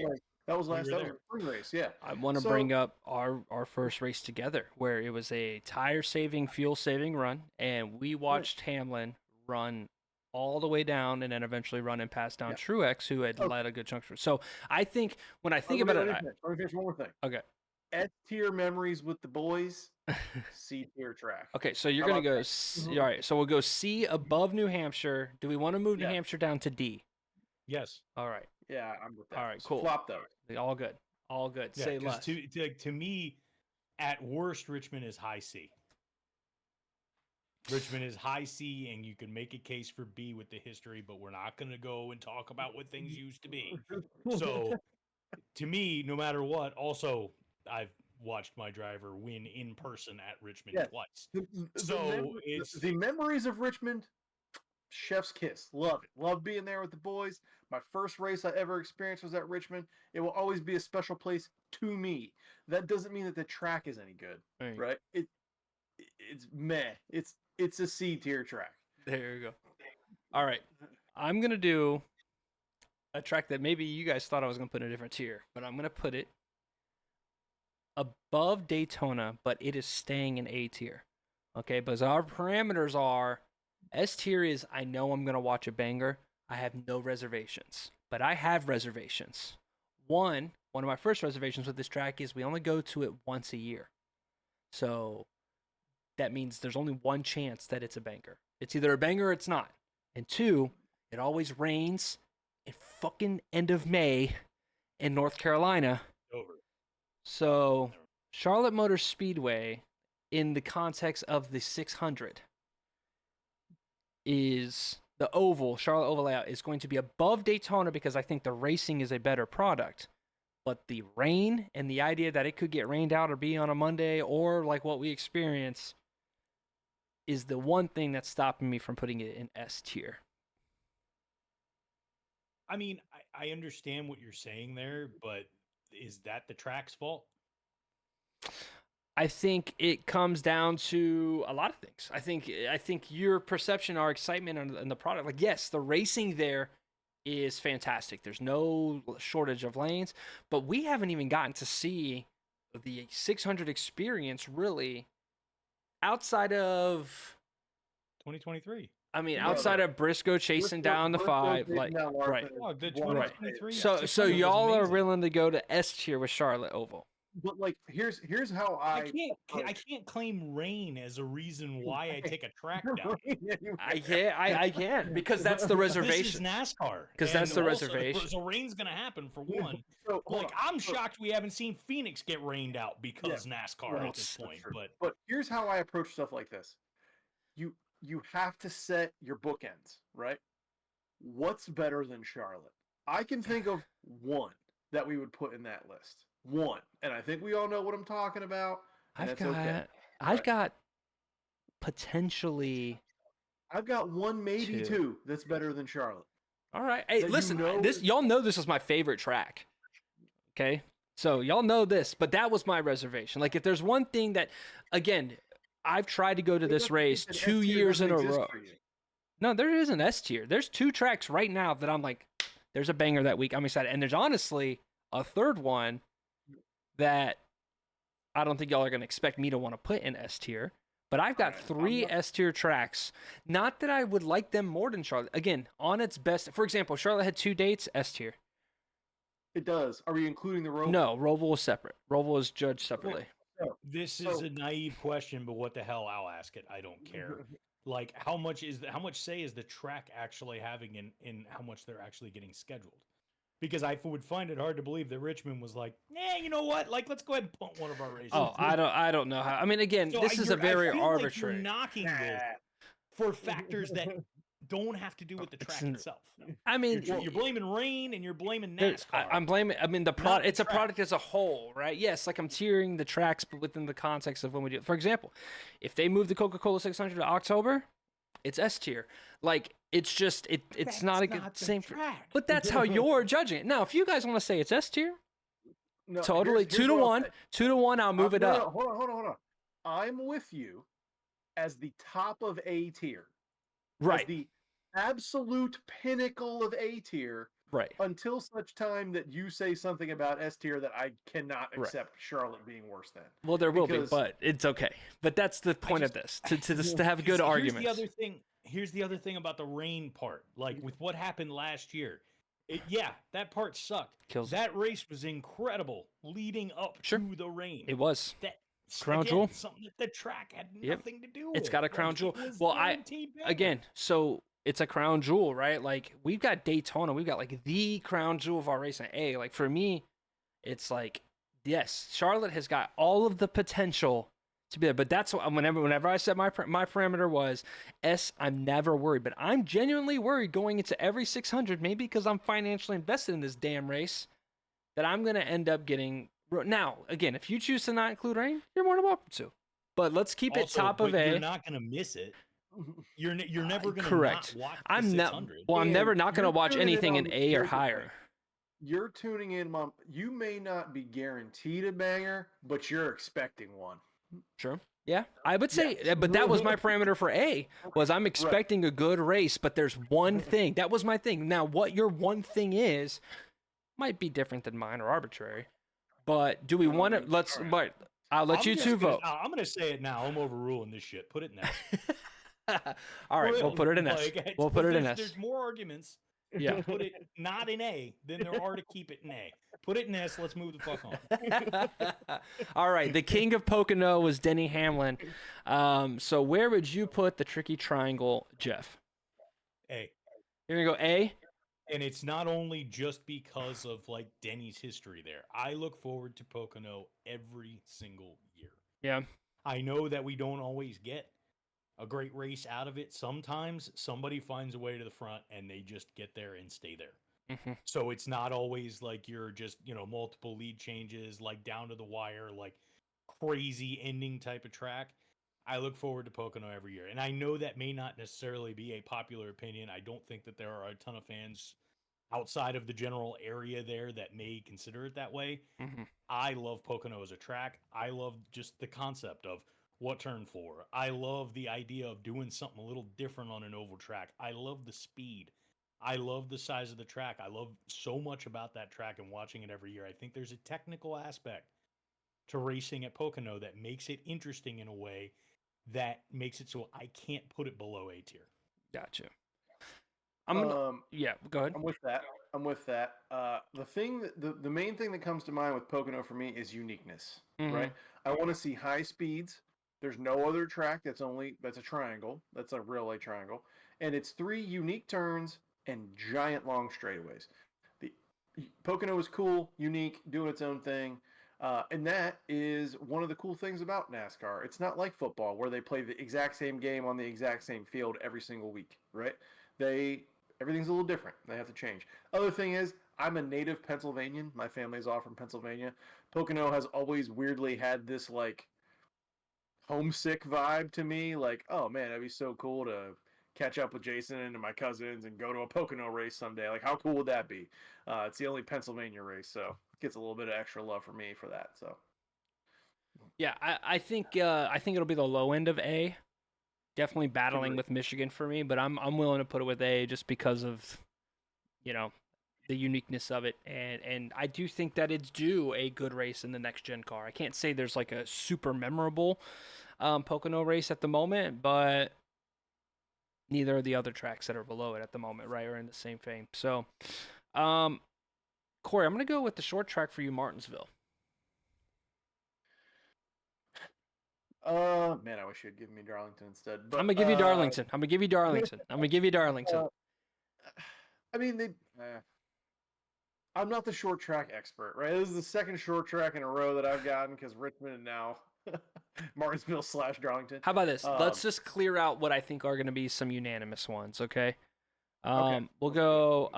that was a spring race. Yeah, I want to bring up our first race together, where it was a tire saving, fuel saving run, and we watched Hamlin run all the way down and then eventually run and pass down Truex, who had led a good chunk. So I think when I think about it, let me finish one more thing. Okay. S tier memories with the boys, C tier track. Okay, so you're gonna go all right. So we'll go C above New Hampshire. Do we want to move New Hampshire down to D? Yes. All right. Yeah, I'm with that. All right, cool. Flop those. All good. All good. Yeah, say less. To me, at worst, Richmond is high C. Richmond is high C, and you can make a case for B with the history, but we're not going to go and talk about what things used to be. So, to me, no matter what, also, I've watched my driver win in person at Richmond twice. The memories of Richmond, chef's kiss. Love it. Love being there with the boys. My first race I ever experienced was at Richmond. It will always be a special place to me. That doesn't mean that the track is any good, right? It's meh. It's a C tier track. There you go. All right. I'm going to do a track that maybe you guys thought I was going to put in a different tier, but I'm going to put it above Daytona, but it is staying in A tier. Okay, because our parameters are S tier is I know I'm going to watch a banger. I have no reservations, but I have reservations. One of my first reservations with this track is we only go to it once a year. So that means there's only one chance that it's a banger. It's either a banger or it's not. And two, it always rains in fucking end of May in North Carolina. Over. So Charlotte Motor Speedway, in the context of the 600, is the oval, Charlotte Oval layout, is going to be above Daytona because I think the racing is a better product. But the rain and the idea that it could get rained out or be on a Monday or like what we experience is the one thing that's stopping me from putting it in S tier. I mean, I understand what you're saying there, but is that the track's fault? I think it comes down to a lot of things. I think your perception, our excitement and the product, like, yes, the racing there is fantastic. There's no shortage of lanes, but we haven't even gotten to see the 600 experience really outside of 2023. I mean, outside of Briscoe chasing down the 5, like, right. Oh, the 2023. So y'all are willing to go to S tier with Charlotte Oval. But like, here's how I can't claim rain as a reason why I take a track down. I can't because that's the reservation. This is NASCAR because that's the reservation. So rain's gonna happen for one. So, I'm shocked we haven't seen Phoenix get rained out because NASCAR at this point. But here's how I approach stuff like this: you have to set your bookends, right? what's better than Charlotte? I can think of one that we would put in that list. One. And I think we all know what I'm talking about. And I've got potentially I've got one, maybe two. two that's better than Charlotte. All right. Hey, listen, this y'all know this was my favorite track. Okay? So y'all know this, but that was my reservation. Like if there's one thing that again, I've tried to go to this race 2 years in a row. No, there is an S tier. There's 2 tracks right now that I'm like, there's a banger that week. I'm excited. And there's honestly a third one that I don't think y'all are going to expect me to want to put in S tier. But I've got 3 S tier tracks. Not that I would like them more than Charlotte. Again, on its best. For example, Charlotte had 2 dates, S tier. It does. Are we including the Roval? No, Roval is separate. Roval is judged separately. This is a naive question, but what the hell? I'll ask it. I don't care. Like, how much say is the track actually having in how much they're actually getting scheduled? Because I would find it hard to believe that Richmond was like, you know what? Like, let's go ahead and punt one of our races. Oh, I don't know how. I mean, again, So this is a very arbitrary. Like you're knocking this for factors that don't have to do with the track itself. I mean, you're blaming rain and you're blaming NASCAR. I'm blaming. I mean, the product. It's a product as a whole, right? Yes, like I'm tiering the tracks, but within the context of when we do it. For example, if they move the Coca-Cola 600 to October, it's S tier. Like it's just it's not a good same track. But that's how you're judging it. Now, if you guys want to say it's S tier, no, totally here's 2 to 1, 2 to 1. I'll move it up. Hold on. I'm with you as the top of A tier. Right. As the absolute pinnacle of A tier. Right. Until such time that you say something about S tier that I cannot accept Charlotte being worse than. Well, there will be, but it's okay. But that's the point of this to have good arguments. Here's the other thing about the rain part. Like with what happened last year, that part sucked. That race was incredible leading up to the rain. It was. That crown jewel. Something that the track had nothing to do with. It's got a crown jewel. Well, so it's a crown jewel, right? Like we've got Daytona, we've got like the crown jewel of our racing. Like for me, it's like yes, Charlotte has got all of the potential to be there, but that's what whenever I said my parameter was S, I'm never worried, but I'm genuinely worried going into every 600, maybe because I'm financially invested in this damn race, that I'm gonna end up getting. Now, again, if you choose to not include rain, you're more than welcome to. But let's keep it top of A. You're not gonna miss it. You're never gonna correct. Not watch I'm the not. 600. Well, I'm never not gonna watch anything in A or higher. You're tuning in, Mom. You may not be guaranteed a banger, but you're expecting one. Sure. Yeah, I would say, but that was my parameter for A. Was I'm expecting a good race, but there's one thing. That was my thing. Now, what your one thing is might be different than mine or arbitrary. But do we want to? But I'll let you two vote. I'm gonna say it now. I'm overruling this shit. Put it in there. All right, we'll put it in S. We'll put it in S. There's more arguments. Yeah. Put it not in A than there are to keep it in A. Put it in S. Let's move the fuck on. All right. The king of Pocono was Denny Hamlin. So where would you put the tricky triangle, Jeff? A. Here we go. A. And it's not only just because of like Denny's history there. I look forward to Pocono every single year. Yeah. I know that we don't always get a great race out of it. Sometimes somebody finds a way to the front and they just get there and stay there. Mm-hmm. So it's not always like you're just, multiple lead changes, like down to the wire, like crazy ending type of track. I look forward to Pocono every year. And I know that may not necessarily be a popular opinion. I don't think that there are a ton of fans outside of the general area there that may consider it that way. Mm-hmm. I love Pocono as a track. I love just the concept of what turn for. I love the idea of doing something a little different on an oval track. I love the speed. I love the size of the track. I love so much about that track and watching it every year. I think there's a technical aspect to racing at Pocono that makes it interesting in a way that makes it so I can't put it below A tier. Gotcha. Yeah, go ahead. I'm with that. The main thing that comes to mind with Pocono for me is uniqueness, right? I want to see high speeds. There's no other track that's a triangle. That's a railway triangle. And it's 3 unique turns and giant long straightaways. The Pocono is cool, unique, doing its own thing. And that is one of the cool things about NASCAR. It's not like football where they play the exact same game on the exact same field every single week, right? Every Everything's a little different. They have to change. Other thing is, I'm a native Pennsylvanian. My family's all from Pennsylvania. Pocono has always weirdly had this like homesick vibe to me. Like, oh man, it'd be so cool to catch up with Jason and my cousins and go to a Pocono race someday. Like, how cool would that be? It's the only Pennsylvania race, so it gets a little bit of extra love for me for that. So, Yeah, I think it'll be the low end of A. Definitely battling with Michigan for me, but I'm willing to put it with A just because of, you know, the uniqueness of it, and I do think that it's due a good race in the next gen car. I can't say there's like a super memorable Pocono race at the moment, but neither of the other tracks that are below it at the moment, right, are in the same vein. So, Corey, I'm gonna go with the short track for you, Martinsville. Man, I wish you'd given me Darlington instead. But I'm gonna give you Darlington. I'm gonna give you Darlington. I'm gonna give you Darlington. I mean, I'm not the short track expert, right? This is the second short track in a row that I've gotten because Richmond and now Martinsville / Darlington. How about this? Let's just clear out what I think are going to be some unanimous ones, okay? We'll go.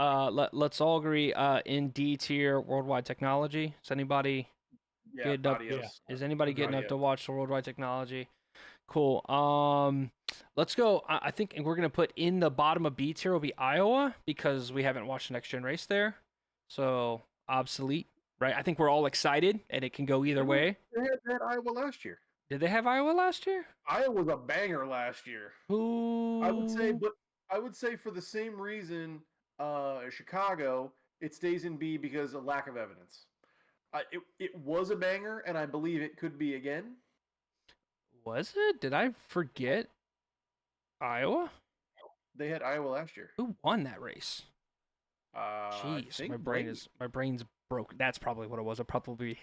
Let's all agree. In D tier, Worldwide Technology. Is anybody getting up? Is anybody getting up to watch the Worldwide Technology? Cool. Let's go. I think we're gonna put in the bottom of B tier will be Iowa because we haven't watched the next gen race there, so obsolete, right? I think we're all excited, and it can go either way. They had Iowa last year. Did they have Iowa last year? Iowa was a banger last year. Ooh. I would say for the same reason, Chicago, it stays in B because of lack of evidence. It was a banger, and I believe it could be again. Was it? Did I forget Iowa? They had Iowa last year. Who won that race? Jeez, my brain's broke. That's probably what it was. I probably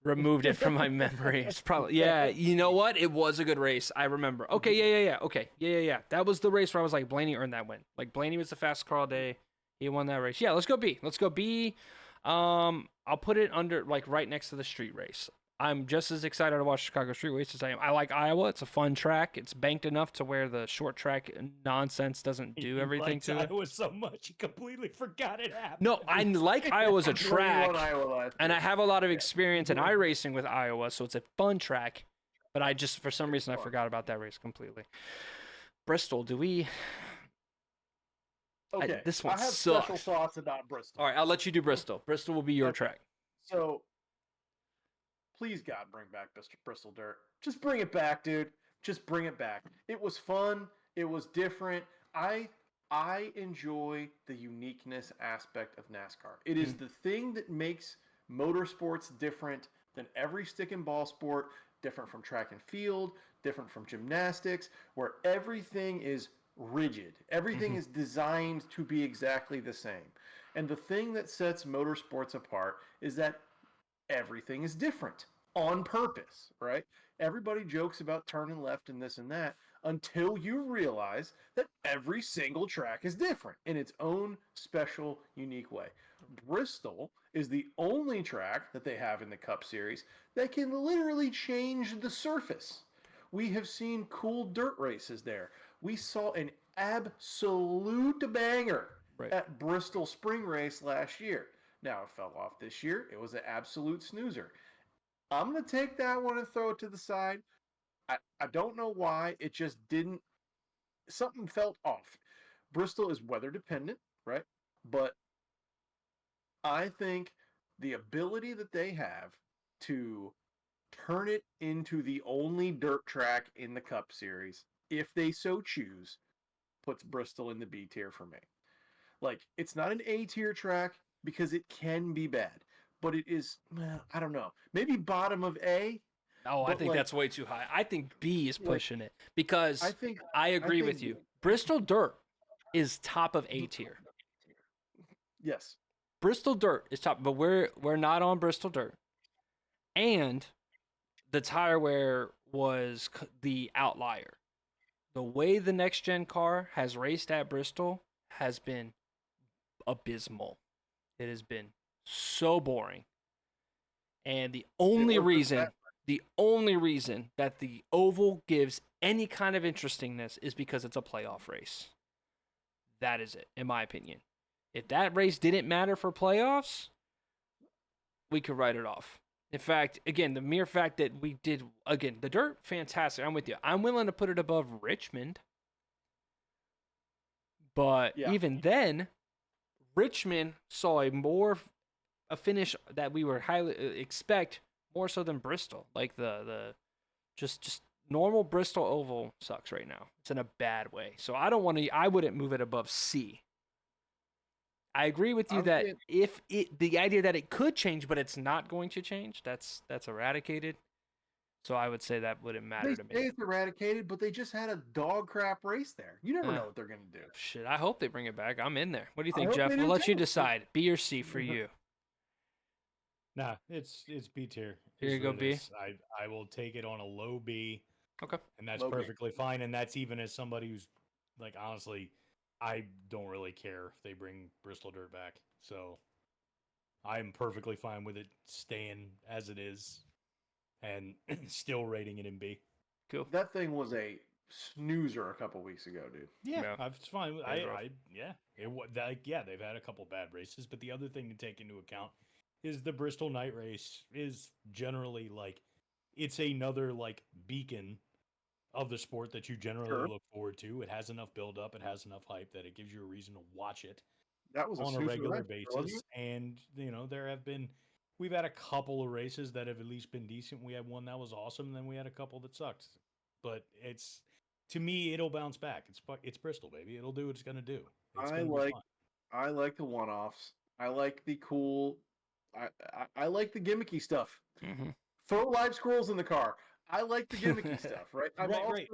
removed it from my memory. It's probably You know what? It was a good race. I remember. Okay, yeah. Okay, yeah. That was the race where I was like, Blaney earned that win. Like Blaney was the fastest car all day. He won that race. Yeah, let's go B. I'll put it under like right next to the street race. I'm just as excited to watch Chicago street race as I am. I like Iowa. It's a fun track. It's banked enough to where the short track nonsense doesn't do everything to it. Iowa so much, you completely forgot it happened. No, I like Iowa as a track, and I have a lot of experience in iRacing with Iowa, so it's a fun track. But I just, for some reason, I forgot about that race completely. Bristol, do we... Okay, this one I have sucks. special thoughts about Bristol. All right, I'll let you do Bristol. Bristol will be your track. So, please, God, bring back Bristol Dirt. Just bring it back, dude. Just bring it back. It was fun. It was different. I enjoy the uniqueness aspect of NASCAR. It is the thing that makes motorsports different than every stick and ball sport, different from track and field, different from gymnastics, where everything is rigid. Everything is designed to be exactly the same. And the thing that sets motorsports apart is that everything is different on purpose, right? Everybody jokes about turning left and this and that until you realize that every single track is different in its own special, unique way. Bristol is the only track that they have in the Cup Series that can literally change the surface. We have seen cool dirt races there. We saw an absolute banger at Bristol Spring Race last year. Now, it fell off this year. It was an absolute snoozer. I'm going to take that one and throw it to the side. I don't know why. It just didn't. Something felt off. Bristol is weather dependent, right? But I think the ability that they have to turn it into the only dirt track in the Cup Series, if they so choose, puts Bristol in the B tier for me. Like, it's not an A tier track because it can be bad, but it is, I don't know, maybe bottom of A. Oh, I think that's way too high. I think B is pushing it because I agree with you. Bristol Dirt is top of A tier. Yes. Bristol Dirt is top, but we're not on Bristol Dirt. And the tire wear was the outlier. The way the next gen car has raced at Bristol has been abysmal. It has been so boring. And the only reason that the oval gives any kind of interestingness is because it's a playoff race. That is it, in my opinion. If that race didn't matter for playoffs, we could write it off. In fact, again, the mere fact that we did, again, the dirt, fantastic. I'm with you. I'm willing to put it above Richmond. But even then, Richmond saw a finish that we were highly expect more so than Bristol. Like the just normal Bristol Oval sucks right now. It's in a bad way. So I wouldn't move it above C. I agree with you that if the idea that it could change, but it's not going to change, that's eradicated. So I would say that wouldn't matter to me. They say it's eradicated, but they just had a dog crap race there. You never know what they're gonna do. Shit, I hope they bring it back. I'm in there. What do you think, hope Jeff? they We'll do let you too. decide. B or C for you. Nah, it's B tier. Here you go, B. I will take it on a low B. Okay. And that's Low B. perfectly fine. And that's even as somebody who's like, honestly, I don't really care if they bring Bristol Dirt back. So I'm perfectly fine with it staying as it is and still rating it in B. Cool. That thing was a snoozer a couple weeks ago, dude. Yeah, it's fine. Yeah. They've had a couple bad races, but the other thing to take into account is the Bristol night race is generally like it's another like beacon of the sport that you generally look forward to. It has enough build up, it has enough hype that it gives you a reason to watch it That was on a regular basis. And we've had a couple of races that have at least been decent. We had one that was awesome, and then we had a couple that sucked. But to me, it'll bounce back. It's Bristol, baby. It'll do what it's gonna do. I like the one-offs. I like the cool. I like the gimmicky stuff. Mm-hmm. Throw live squirrels in the car. I like the gimmicky stuff, right? Right.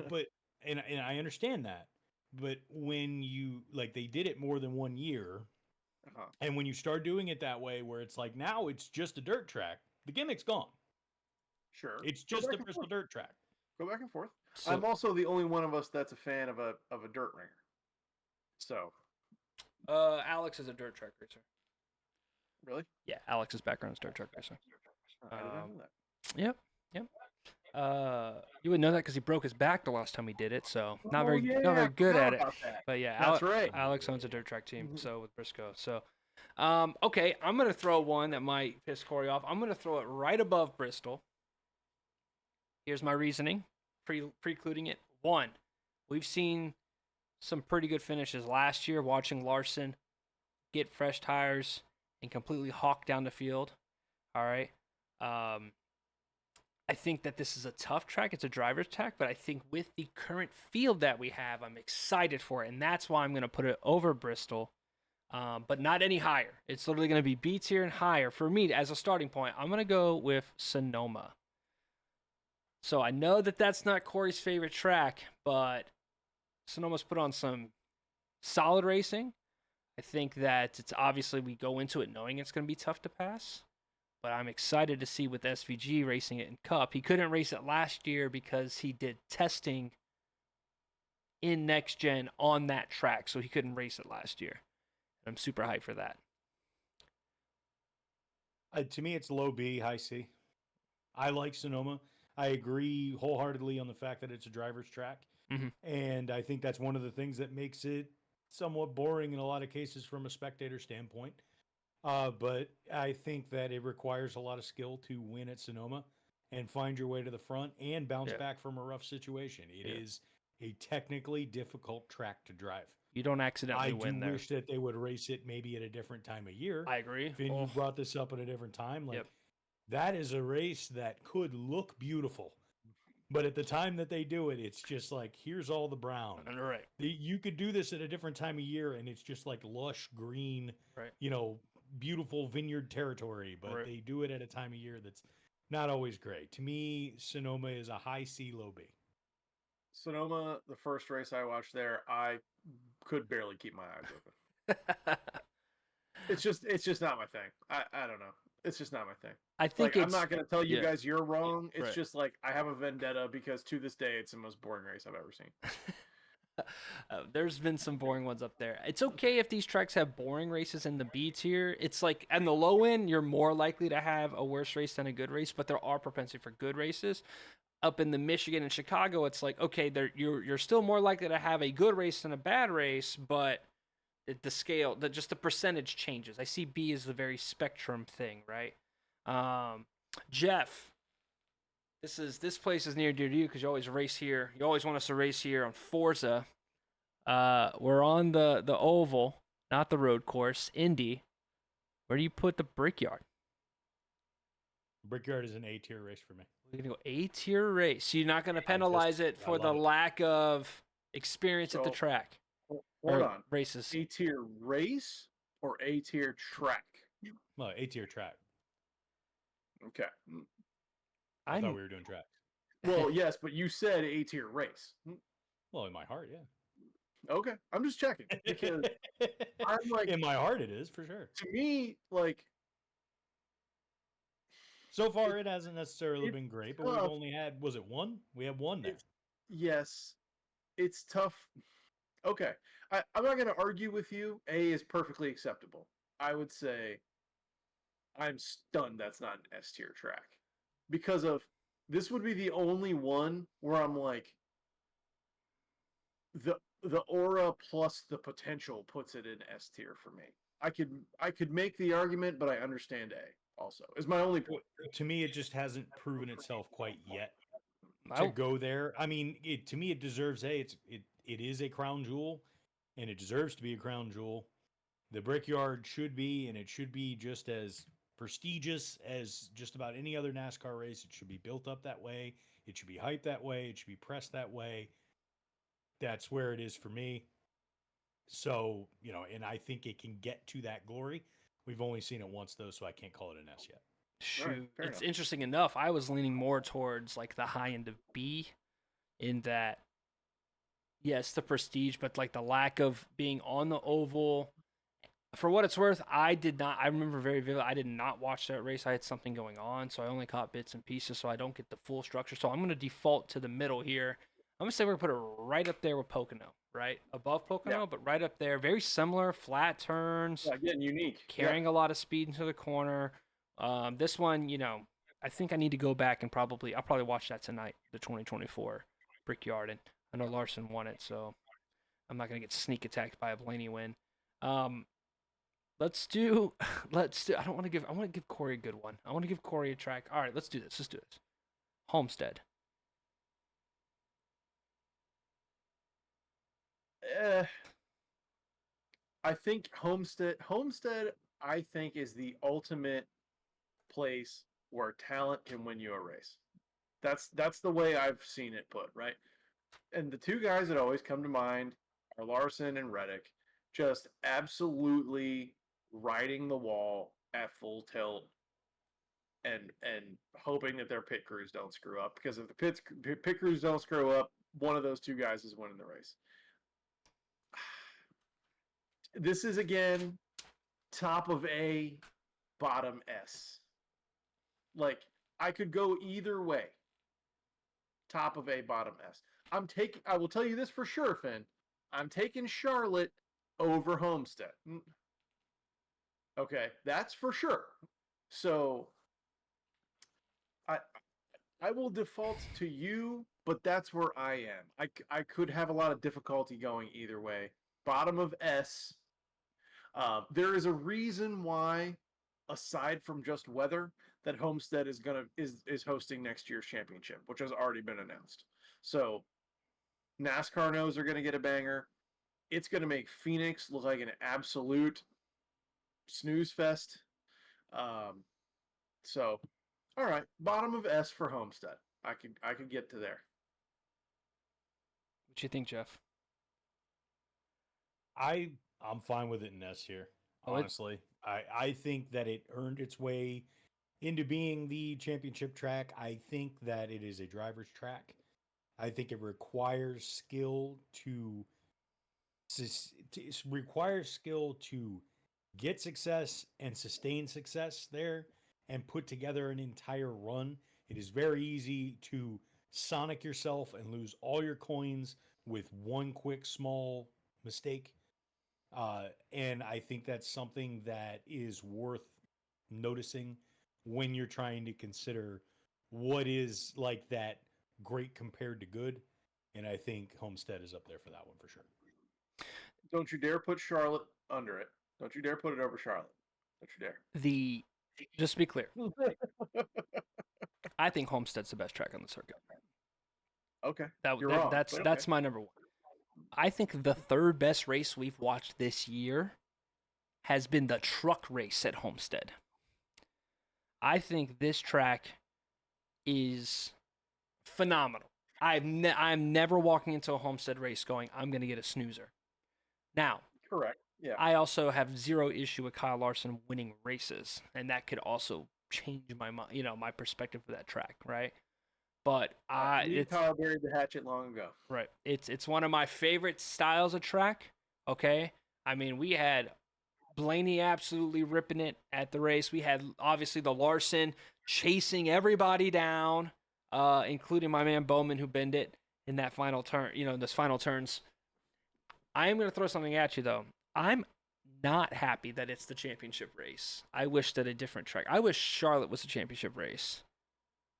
But and I understand that. But when you they did it more than 1 year, and when you start doing it that way, where it's like now it's just a dirt track, the gimmick's gone. Sure, it's just a Bristol dirt track. Go back and forth. So, I'm also the only one of us that's a fan of a dirt ringer. So, Alex is a dirt track racer. Really? Yeah, Alex's background is dirt track racer. I didn't know that. Yep. You would know that because he broke his back the last time he did it, so not very good at it. But yeah, that's right. Alex owns a dirt track team, so with Briscoe. So, okay, I'm gonna throw one that might piss Corey off. I'm gonna throw it right above Bristol. Here's my reasoning, precluding it. One, we've seen some pretty good finishes last year. Watching Larson get fresh tires and completely hawk down the field. All right. I think that this is a tough track. It's a driver's track, but I think with the current field that we have, I'm excited for it, and that's why I'm going to put it over Bristol, but not any higher. It's literally going to be B tier and higher. For me, as a starting point, I'm going to go with Sonoma. So I know that that's not Corey's favorite track, but Sonoma's put on some solid racing. I think that it's obviously we go into it knowing it's going to be tough to pass. But I'm excited to see with SVG racing it in Cup. He couldn't race it last year because he did testing in Next Gen on that track, so he couldn't race it last year. I'm super hyped for that. To me, it's low B, high C. I like Sonoma. I agree wholeheartedly on the fact that it's a driver's track. Mm-hmm. And I think that's one of the things that makes it somewhat boring in a lot of cases from a spectator standpoint. But I think that it requires a lot of skill to win at Sonoma and find your way to the front and bounce back from a rough situation. It is a technically difficult track to drive. You don't accidentally win there. I wish that they would race it maybe at a different time of year. I agree. Finn, you brought this up at a different time. That is a race that could look beautiful. But at the time that they do it, it's just like, here's all the brown. Right. You could do this at a different time of year, and it's just like lush green, beautiful vineyard territory, but they do it at a time of year that's not always great. To me, Sonoma is a high C, low B. Sonoma, the first race I watched there, I could barely keep my eyes open. It's just not my thing. I don't know. It's just not my thing. I think I'm not going to tell you guys you're wrong. It's just like I have a vendetta because to this day it's the most boring race I've ever seen. There's been some boring ones up there. It's okay if these tracks have boring races in the B tier. It's like on the low end, you're more likely to have a worse race than a good race, but there are propensity for good races. up in the Michigan and Chicago, it's like, okay, you're still more likely to have a good race than a bad race, but the scale, just the percentage changes. I see B as a very spectrum thing, right? Jeff, this place is near dear to you because you always race here. You always want us to race here on Forza. We're on the oval, not the road course, Indy. Where do you put the Brickyard? Brickyard is an A tier race for me. We're gonna go A tier race. So you're not gonna penalize it for the lack of experience at the track. Hold on. Races. A tier race or A tier track? Well, A tier track. Okay. I thought we were doing tracks. Well, yes, but you said A tier race. Well, in my heart, yeah. Okay, I'm just checking because I'm like, in my heart, it is for sure. To me, like, so far it hasn't necessarily been great, but we've only had, was it one? We have one there. Yes, it's tough. Okay, I'm not going to argue with you. A is perfectly acceptable. I would say I'm stunned that's not an S tier track because of this would be the only one where I'm like the aura plus the potential puts it in S tier for me. I could make the argument, but I understand A also is my only point. To me, it just hasn't proven itself quite yet to go there. I mean, to me, it deserves A. It is a crown jewel, and it deserves to be a crown jewel. The Brickyard should be, and it should be just as prestigious as just about any other NASCAR race. It should be built up that way. It should be hyped that way. It should be pressed that way. That's where it is for me. So, and I think it can get to that glory. We've only seen it once, though, so I can't call it an S yet. Shoot. Right, it's interesting enough. I was leaning more towards like the high end of B in that, yes, the prestige, but like the lack of being on the oval. For what it's worth, I remember very vividly, I did not watch that race. I had something going on, so I only caught bits and pieces, so I don't get the full structure. So I'm going to default to the middle here. I'm going to say we're going to put it right up there with Pocono, right? Above Pocono, but right up there. Very similar, flat turns. Yeah, again, unique. Carrying a lot of speed into the corner. This one, I think I need to go back and I'll probably watch that tonight, the 2024 Brickyard. And I know Larson won it, so I'm not going to get sneak attacked by a Blaney win. I want to give Corey a good one. I want to give Corey a track. All right, let's do this. Homestead. I think Homestead, I think, is the ultimate place where talent can win you a race. That's the way I've seen it put, right? And the two guys that always come to mind are Larson and Reddick, just absolutely riding the wall at full tilt and hoping that their pit crews don't screw up, because if the pit crews don't screw up, one of those two guys is winning the race. This is, again, top of A, bottom S. Like, I could go either way. Top of A, bottom S. I will tell you this for sure, Finn. I'm taking Charlotte over Homestead. Okay, that's for sure. So, I will default to you, but that's where I am. I could have a lot of difficulty going either way. Bottom of S. There is a reason why, aside from just weather, that Homestead is hosting next year's championship, which has already been announced. So NASCAR knows they're going to get a banger. It's going to make Phoenix look like an absolute snooze fest. So, all right, bottom of S for Homestead. I could get to there. What you think, Jeff? I'm fine with it in S here, honestly. I think that it earned its way into being the championship track. I think that it is a driver's track. I think it requires skill to get success and sustain success there and put together an entire run. It is very easy to sonic yourself and lose all your coins with one quick small mistake. And I think that's something that is worth noticing when you're trying to consider what is like that great compared to good, and I think Homestead is up there for that one for sure. Don't you dare put Charlotte under it. Don't you dare put it over Charlotte. Don't you dare. Just to be clear, I think Homestead's the best track on the circuit. Okay. You're wrong, That's but that's okay. my number one. I think the third best race we've watched this year has been the truck race at Homestead. I think this track is phenomenal. I'm never walking into a Homestead race going, I'm going to get a snoozer. Now, Correct. Yeah. I also have zero issue with Kyle Larson winning races, and that could also change my perspective of that track, right? But Kyle buried the hatchet long ago. Right. It's one of my favorite styles of track. Okay. I mean, we had Blaney absolutely ripping it at the race. We had obviously the Larson chasing everybody down, including my man Bowman who bent it in that final turn. Those final turns. I am going to throw something at you though. I'm not happy that it's the championship race. I wish that a different track. I wish Charlotte was the championship race.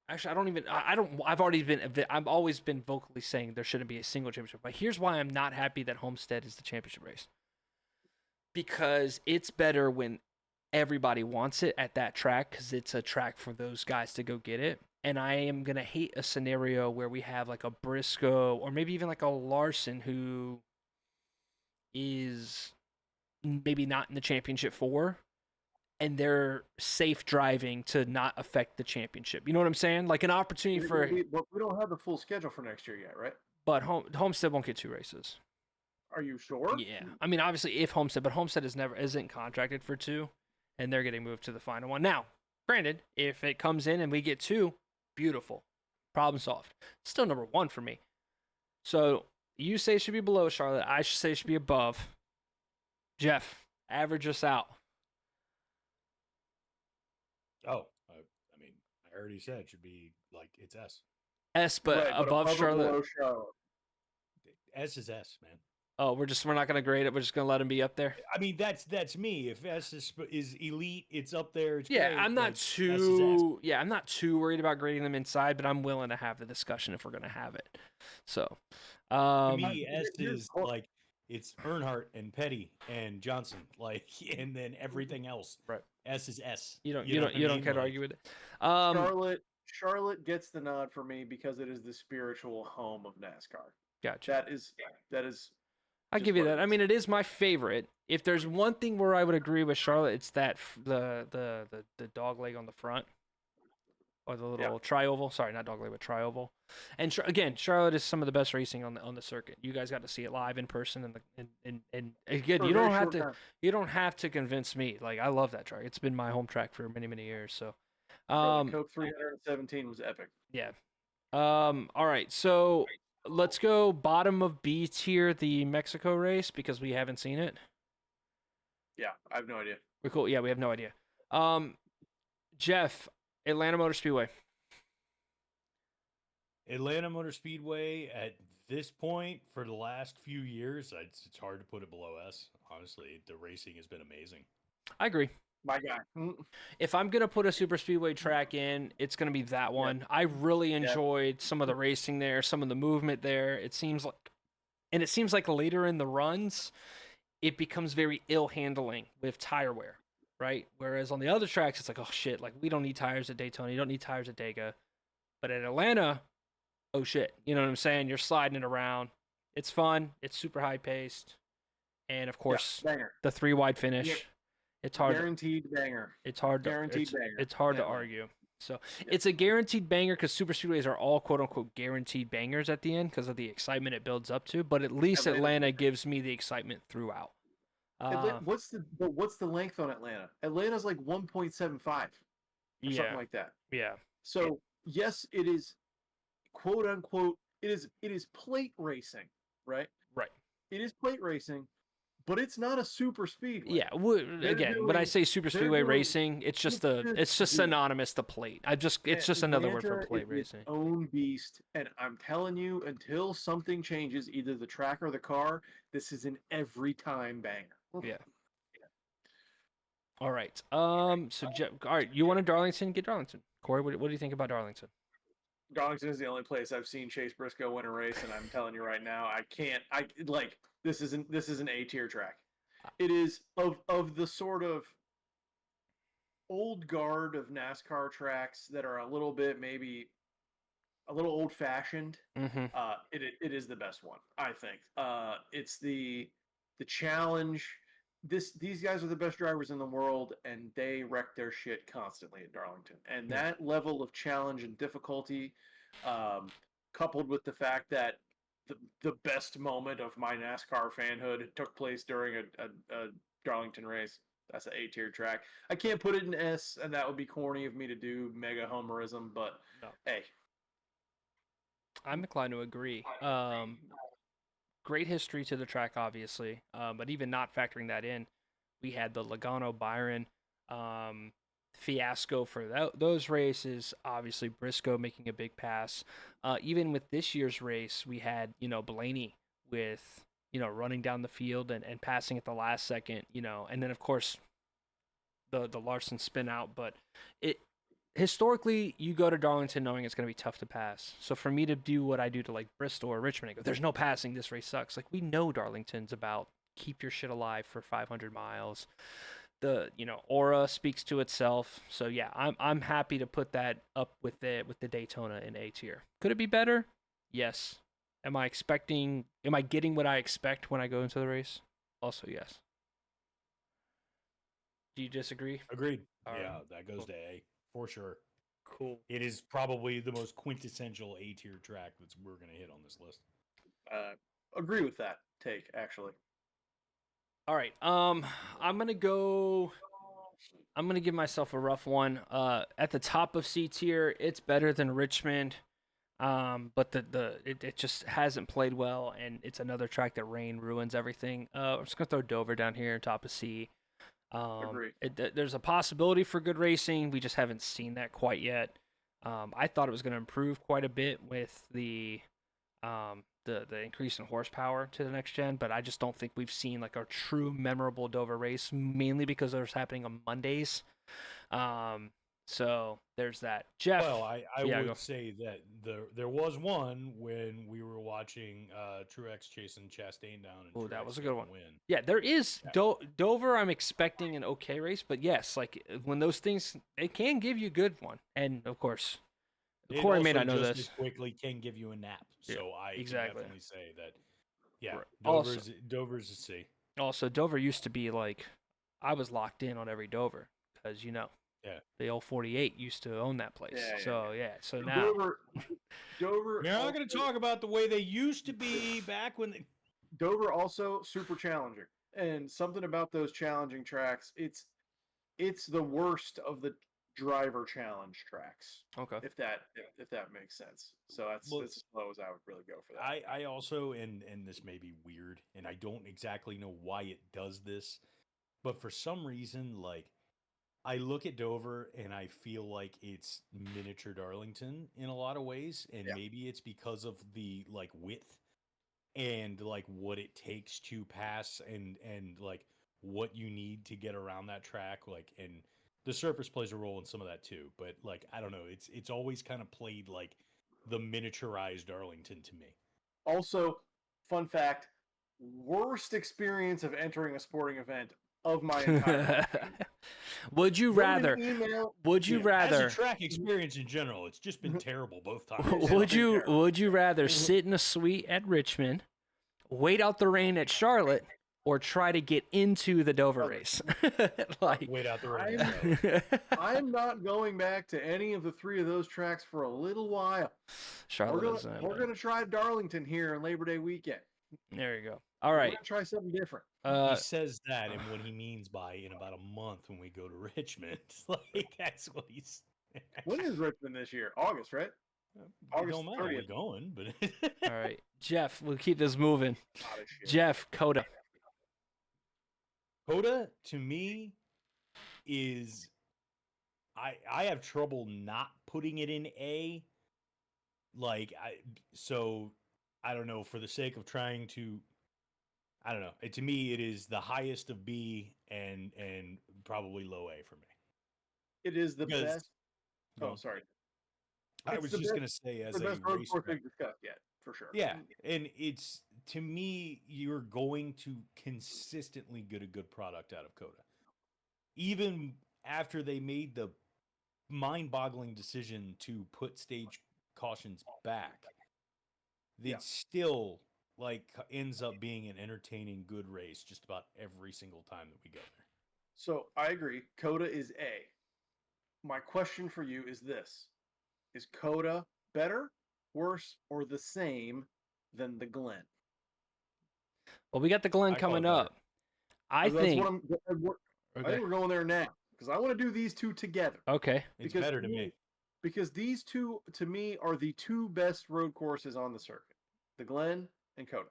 Actually, I've always been vocally saying there shouldn't be a single championship. But here's why I'm not happy that Homestead is the championship race. Because it's better when everybody wants it at that track, because it's a track for those guys to go get it. And I am going to hate a scenario where we have like a Briscoe or maybe even like a Larson who is maybe not in the championship four, and they're safe driving to not affect the championship. You know what I'm saying? Like an opportunity for. But we don't have the full schedule for next year yet, right? But Homestead won't get 2 races. Are you sure? Yeah. I mean, obviously, if Homestead isn't contracted for 2, and they're getting moved to the final one. Now, granted, if it comes in and we get 2, beautiful. Problem solved. Still number 1 for me. So you say it should be below Charlotte. I should say it should be above. Jeff, average us out. Oh, I mean, I already said it should be like it's S. S, but Right, above Charlotte. Below Charlotte. S is S, man. Oh, we're not gonna grade it. We're just gonna let him be up there. I mean, that's me. If S is elite, it's up there. It's yeah, great. I'm not like, too. Yeah, I'm not too worried about grading them inside, but I'm willing to have the discussion if we're gonna have it. So, to me, S is like it's Earnhardt and Petty and Johnson, like, and then everything else. Right. S is S. You don't care to argue with it. Charlotte gets the nod for me because it is the spiritual home of NASCAR. Gotcha. That is. I give you that. I mean, it is my favorite. If there's one thing where I would agree with Charlotte, it's that the dog leg on the front, or the little tri-oval. Sorry, not dog leg, but tri-oval. And again, Charlotte is some of the best racing on the circuit. You guys got to see it live in person, and again, you don't have to convince me. Like, I love that track. It's been my home track for many years. So, Coke 317 was epic. Yeah. All right, so. Let's go bottom of B tier, the Mexico race, because we haven't seen it. Yeah, I have no idea. We're cool. Yeah, we have no idea. Jeff, Atlanta Motor Speedway. Atlanta Motor Speedway at this point for the last few years, it's hard to put it below S. Honestly, the racing has been amazing. I agree. My guy. If I'm going to put a super speedway track in, it's going to be that one. Yeah. I really enjoyed some of the racing there, some of the movement there. It seems like later in the runs, it becomes very ill handling with tire wear, right? Whereas on the other tracks, it's like, oh shit, like we don't need tires at Daytona, you don't need tires at Dega. But at Atlanta, oh shit, you know what I'm saying? You're sliding it around. It's fun. It's super high paced. And of course, the 3 wide finish. Yeah. It's hard. Guaranteed banger. It's hard. Guaranteed banger. It's hard to argue. So it's a guaranteed banger because super speedways are all quote unquote guaranteed bangers at the end because of the excitement it builds up to. But at least Atlanta gives me the excitement throughout. What's the length on Atlanta? Atlanta's like 1.75 or something like that. Yeah. So yes, it is quote unquote. It is plate racing, right? Right. It is plate racing. But it's not a super speedway. Yeah, again, when I say super speedway racing, it's just synonymous to plate. It's just another word for plate racing. Its own beast, and I'm telling you, until something changes, either the track or the car, this is an every time banger. Yeah. All right. So all right, you wanted Darlington? Get Darlington. Corey, what do you think about Darlington? Darlington is the only place I've seen Chase Briscoe win a race, and I'm telling you right now, I can't. This is an A tier track. It is of the sort of old guard of NASCAR tracks that are a little bit maybe a little old fashioned. Mm-hmm. It is the best one, I think. It's the challenge. These guys are the best drivers in the world, and they wreck their shit constantly at Darlington. And that level of challenge and difficulty, coupled with the fact that the best moment of my NASCAR fanhood took place during a Darlington race. That's an A tier track. I can't put it in S, and that would be corny of me to do mega homerism, but No. hey. I'm inclined to agree. Great history to the track, obviously, but even not factoring that in, we had the Logano Byron fiasco for those races. Obviously, Briscoe making a big pass. Even with this year's race, we had Blaney with running down the field and passing at the last second. And then of course the Larson spin out, but it. Historically, you go to Darlington knowing it's going to be tough to pass. So for me to do what I do to like Bristol or Richmond and go, there's no passing, this race sucks. Like, we know Darlington's about keep your shit alive for 500 miles. The aura speaks to itself. So yeah, I'm happy to put that up with the Daytona in A tier. Could it be better? Yes. Am I getting what I expect when I go into the race? Also yes. Do you disagree? Agreed. All yeah, right. that goes to A for sure. Cool. It is probably the most quintessential A tier track that we're going to hit on this list. Agree with that take, actually. All right. I'm gonna give myself a rough one. At the top of C tier, it's better than Richmond. But it just hasn't played well, and it's another track that rain ruins everything. I'm just gonna throw Dover down here, top of C. Agree. There's a possibility for good racing. We just haven't seen that quite yet. I thought it was going to improve quite a bit with the increase in horsepower to the next gen, but I just don't think we've seen like a true memorable Dover race, mainly because those happening on Mondays. So there's that. Jeff. Well, I would say that there was one when we were watching Truex chasing Chastain down. And Oh, that was a Truex good one. Win. Yeah, there is Dover. I'm expecting an okay race, but yes, like when those things, it can give you a good one. And of course, Corey may not know this. Quickly can give you a nap. So Yeah, I exactly. can definitely say that. Yeah, Right. Dover's a C. Also, Dover used to be like, I was locked in on every Dover because the old 48 used to own that place. Yeah. So now Dover. You're not going to talk about the way they used to be back when they... Dover also super challenging, and something about those challenging tracks. It's the worst of the driver challenge tracks. Okay. If that makes sense. So that's as low as I would really go for that. I also and this may be weird, and I don't exactly know why it does this, but for some reason, like, I look at Dover and I feel like it's miniature Darlington in a lot of ways, and maybe it's because of the like width and like what it takes to pass and like what you need to get around that track, like, and the surface plays a role in some of that too. But like, I don't know, it's always kind of played like the miniaturized Darlington to me. Also, fun fact: worst experience of entering a sporting event of my entire life. Would you rather? As a track experience in general, it's just been terrible both times. Would you rather sit in a suite at Richmond, wait out the rain at Charlotte, or try to get into the Dover race? Like, wait out the rain. I'm not going back to any of the three of those tracks for a little while. Charlotte we're gonna try Darlington here on Labor Day weekend. There you go. All right. We're gonna try something different. He says that, and what he means by in about a month when we go to Richmond, like that's what he's. When is Richmond this year? August, right? August 30th. We're going, but all right, Jeff. We'll keep this moving. Jeff, Coda. Coda to me is. I have trouble not putting it in A. Like I don't know, for the sake of trying to. I don't know. To me, it is the highest of B and probably low A for me. It is the best. Oh, sorry. I It's was the just best, gonna say, as the a best road course racetrack, we've discussed yet, for sure. yeah, and it's, to me, you're going to consistently get a good product out of Coda, even after they made the mind-boggling decision to put stage cautions back. Yeah. It still like ends up being an entertaining, good race just about every single time that we go there. So I agree. Coda is A. My question for you is this: is Coda better, worse, or the same than the Glen? Well, we got the Glen I call it coming better. up. I That's think. what I think we're going there now because I want to do these two together. Okay. It's better to me. Because these two, to me, are the two best road courses on the circuit: the Glen and Coda.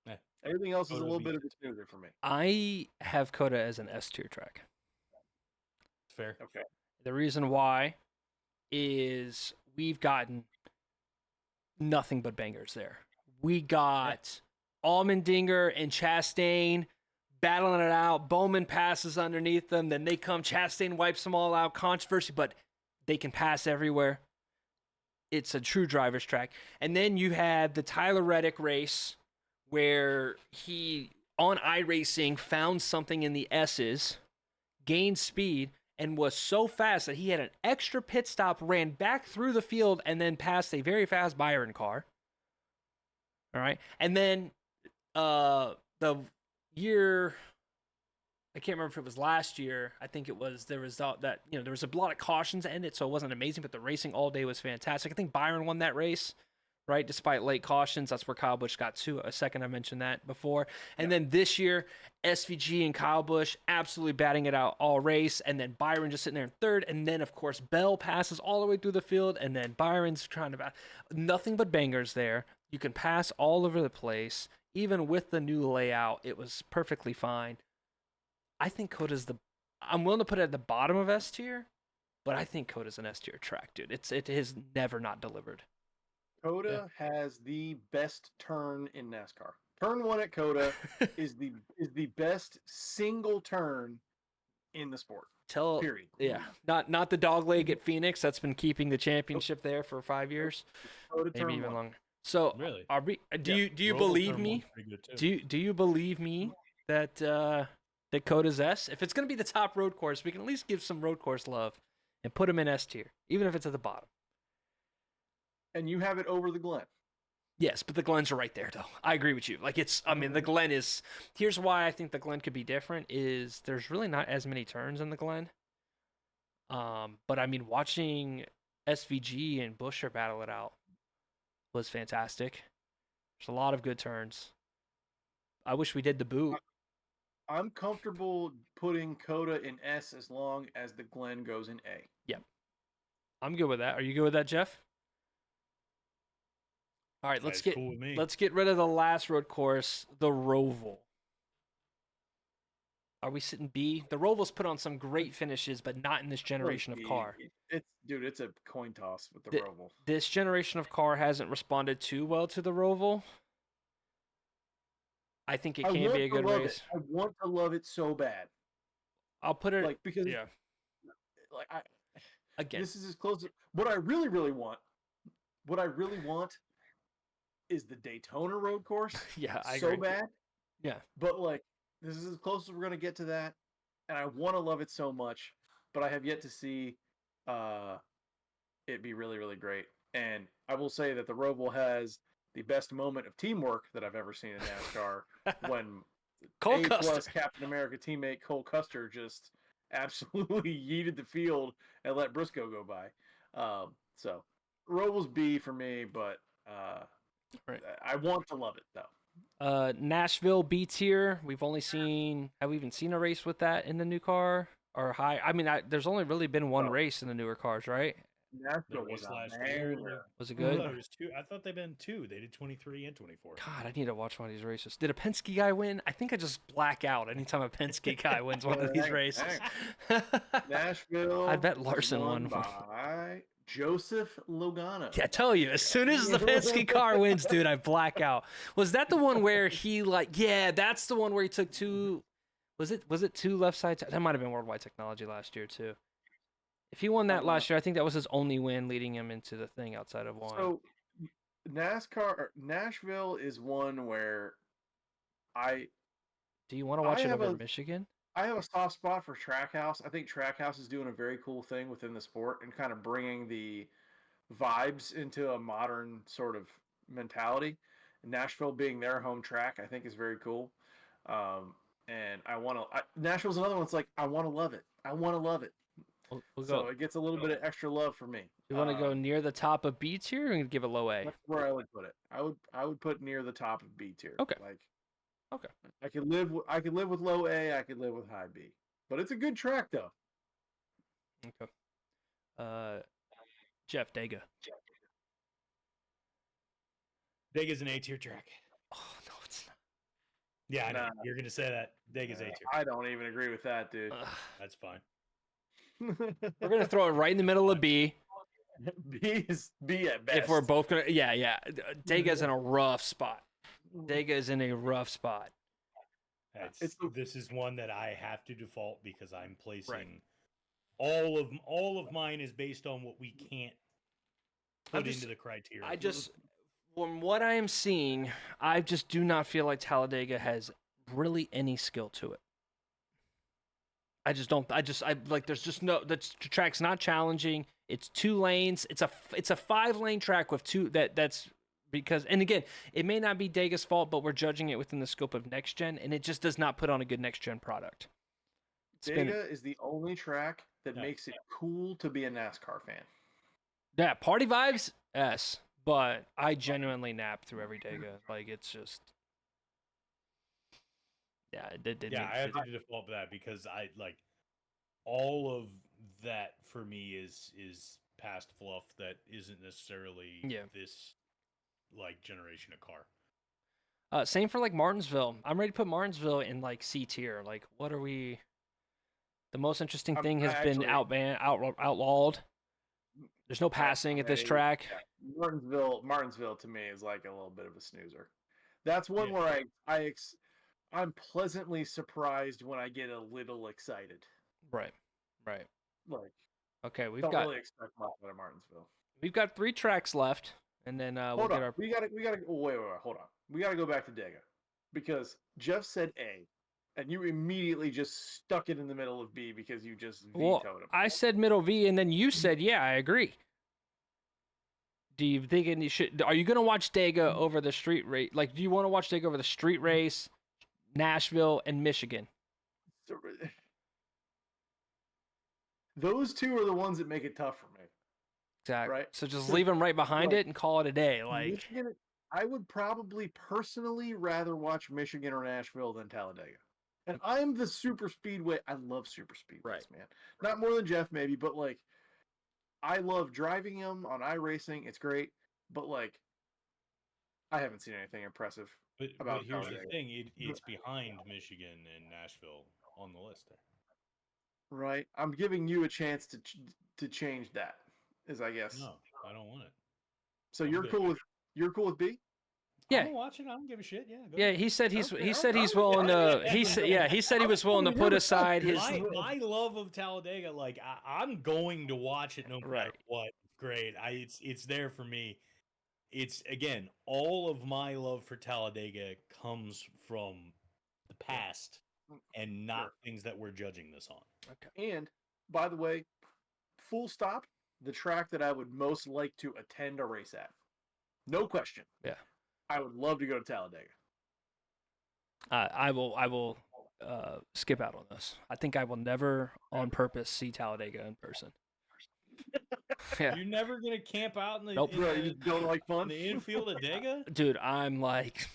Eh, Everything else is a Coda little beats bit of it. a snoozer for me. I have Coda as an S tier track. Fair. Okay. The reason why is we've gotten nothing but bangers there. We got Allmendinger and Chastain battling it out. Bowman passes underneath them. Then they come. Chastain wipes them all out. Controversy, but they can pass everywhere. It's a true driver's track. And then you had the Tyler Reddick race where he, on iRacing, found something in the S's, gained speed, and was so fast that he had an extra pit stop, ran back through the field, and then passed a very fast Byron car. All right. And then the year, I can't remember if it was last year. I think it was, there was that, there was a lot of cautions in it, so it wasn't amazing, but the racing all day was fantastic. I think Byron won that race, right? Despite late cautions. That's where Kyle Busch got a second. I mentioned that before. And then this year, SVG and Kyle Busch absolutely batting it out all race. And then Byron just sitting there in third. And then, of course, Bell passes all the way through the field. And then Byron's trying to nothing but bangers there. You can pass all over the place. Even with the new layout, it was perfectly fine. I think Coda's I'm willing to put it at the bottom of S tier, but I think Coda's an S tier track, dude. It has never not delivered. Coda has the best turn in NASCAR. Turn 1 at Coda is the best single turn in the sport. Period. Yeah, not the dog leg at Phoenix that's been keeping the championship there for 5 years, Coda maybe turn even 1. longer. So, Really? are we? Do you Roval believe turn me? one's pretty good, too. Do you believe me that that Coda's S? If it's gonna be the top road course, we can at least give some road course love and put him in S tier, even if it's at the bottom. And you have it over the Glen. Yes, but the Glens are right there, though. I agree with you. Like, the Glen is. Here's why I think the Glen could be different: is there's really not as many turns in the Glen. But I mean, watching SVG and Buescher battle it out was fantastic. There's a lot of good turns. I wish we did the boot. I'm comfortable putting Coda in S as long as the Glen goes in A. Yep. I'm good with that. Are you good with that, Jeff? All right, let's get rid of the last road course, the Roval. Are we sitting B? The Roval's put on some great finishes, but not in this generation of car. It's a coin toss with the Roval. This generation of car hasn't responded too well to the Roval. I think it can be a good race. I want to love it so bad. I'll put it because again. This is as close. What I really want is the Daytona road course. Yeah, I so agree. bad. Yeah, but this is as close as we're gonna get to that, and I want to love it so much, but I have yet to see it be really, really great. And I will say that the Roval has the best moment of teamwork that I've ever seen in NASCAR when Cole A+ Captain America teammate Cole Custer just absolutely yeeted the field and let Briscoe go by. So Roval's B for me, but right. I want to love it though. Nashville B tier. Have we even seen a race with that in the new car or high? I mean, there's only really been one race in the newer cars, right? Nashville was last year. Was it good? I thought they've been 2. They did 23 and 24. God, I need to watch one of these races. Did a Penske guy win? I think I just black out anytime a Penske guy wins one of these races. Nashville. I bet Larson won. By Joseph Logano. Yeah, I tell you, as soon as the Penske car wins, dude, I black out. Was that the one where he that's the one where he took 2? Was it 2 left sides? That might have been Worldwide Technology last year too. If he won that last year, I think that was his only win, leading him into the thing outside of one. So Nashville is one where do you want to watch I it have over a- Michigan? I have a soft spot for Trackhouse. I think Trackhouse is doing a very cool thing within the sport and kind of bringing the vibes into a modern sort of mentality. Nashville being their home track, I think is very cool. And Nashville's another one. It's like I want to love it. I want to love it. We'll So go. it gets a little bit of extra love for me. You want to go near the top of B tier and give it low A? That's where I would put it. I would put near the top of B tier. Okay. Like, okay. I could live with low A. I could live with high B. But it's a good track though. Okay. Jeff Dega. Dega's an A tier track. Oh no, it's not. Yeah, I know. Nah. You're gonna say that. Dega's A tier. I don't even agree with that, dude. That's fine. We're gonna throw it right in the middle of B. B at best. If we're both gonna, yeah. Dega's in a rough spot. Dega is in a rough spot. This is one that I have to default because I'm placing all of mine is based on what we can't put into the criteria. From what I am seeing, I just do not feel like Talladega has really any skill to it. I just don't. There's just no. The track's not challenging. It's 2 lanes. It's a 5-lane track with 2. That's because, and again, it may not be Dega's fault, but we're judging it within the scope of next gen, and it just does not put on a good next gen product. Dega is the only track that makes it cool to be a NASCAR fan. Yeah, party vibes, yes, but I genuinely nap through every Dega. Like, it's just, yeah, I have to default to that because I like all of that for me is past fluff that isn't necessarily this like generation of car. Same for like Martinsville. I'm ready to put Martinsville in like C tier. Like, what are we? The most interesting thing has been outlawed. There's no passing at this track. Yeah. Martinsville to me is like a little bit of a snoozer. That's one where I'm pleasantly surprised when I get a little excited. Right. Like, okay, don't really expect much out of Martinsville. We've got 3 tracks left, and then we'll get our. We gotta. Wait, hold on. We gotta go back to Dega, because Jeff said A, and you immediately just stuck it in the middle of B because you just vetoed him. I said middle V, and then you said, yeah, I agree. Do you think you should? Are you gonna watch Dega over the street race? Like, do you want to watch Dega over the street race, Nashville, and Michigan? Those 2 are the ones that make it tough for me. Exactly. Right. So just leave them right behind it and call it a day. Like, Michigan, I would probably personally rather watch Michigan or Nashville than Talladega. And I'm the super speedway. I love super speedways, man. Not more than Jeff, maybe, but like, I love driving them on iRacing. It's great, but like, I haven't seen anything impressive. But here's the thing: it's behind Michigan and Nashville on the list there. Right. I'm giving you a chance to change that. I guess. No, I don't want it. So you're cool with B? Yeah. I'm watching. I don't give a shit. Yeah. Yeah. He said he's willing to. He said he was willing to put aside his. My love of Talladega. Like I'm going to watch it no matter what. It's great. It's there for me. It's again all of my love for Talladega comes from the past and not things that we're judging this on. Okay. And by the way, full stop. The track that I would most like to attend a race at. No question. Yeah. I would love to go to Talladega. I will skip out on this. I think I will never on purpose see Talladega in person. Yeah. You're never going to camp out in the, nope. You don't like fun? The infield of Dega? Dude, I'm like,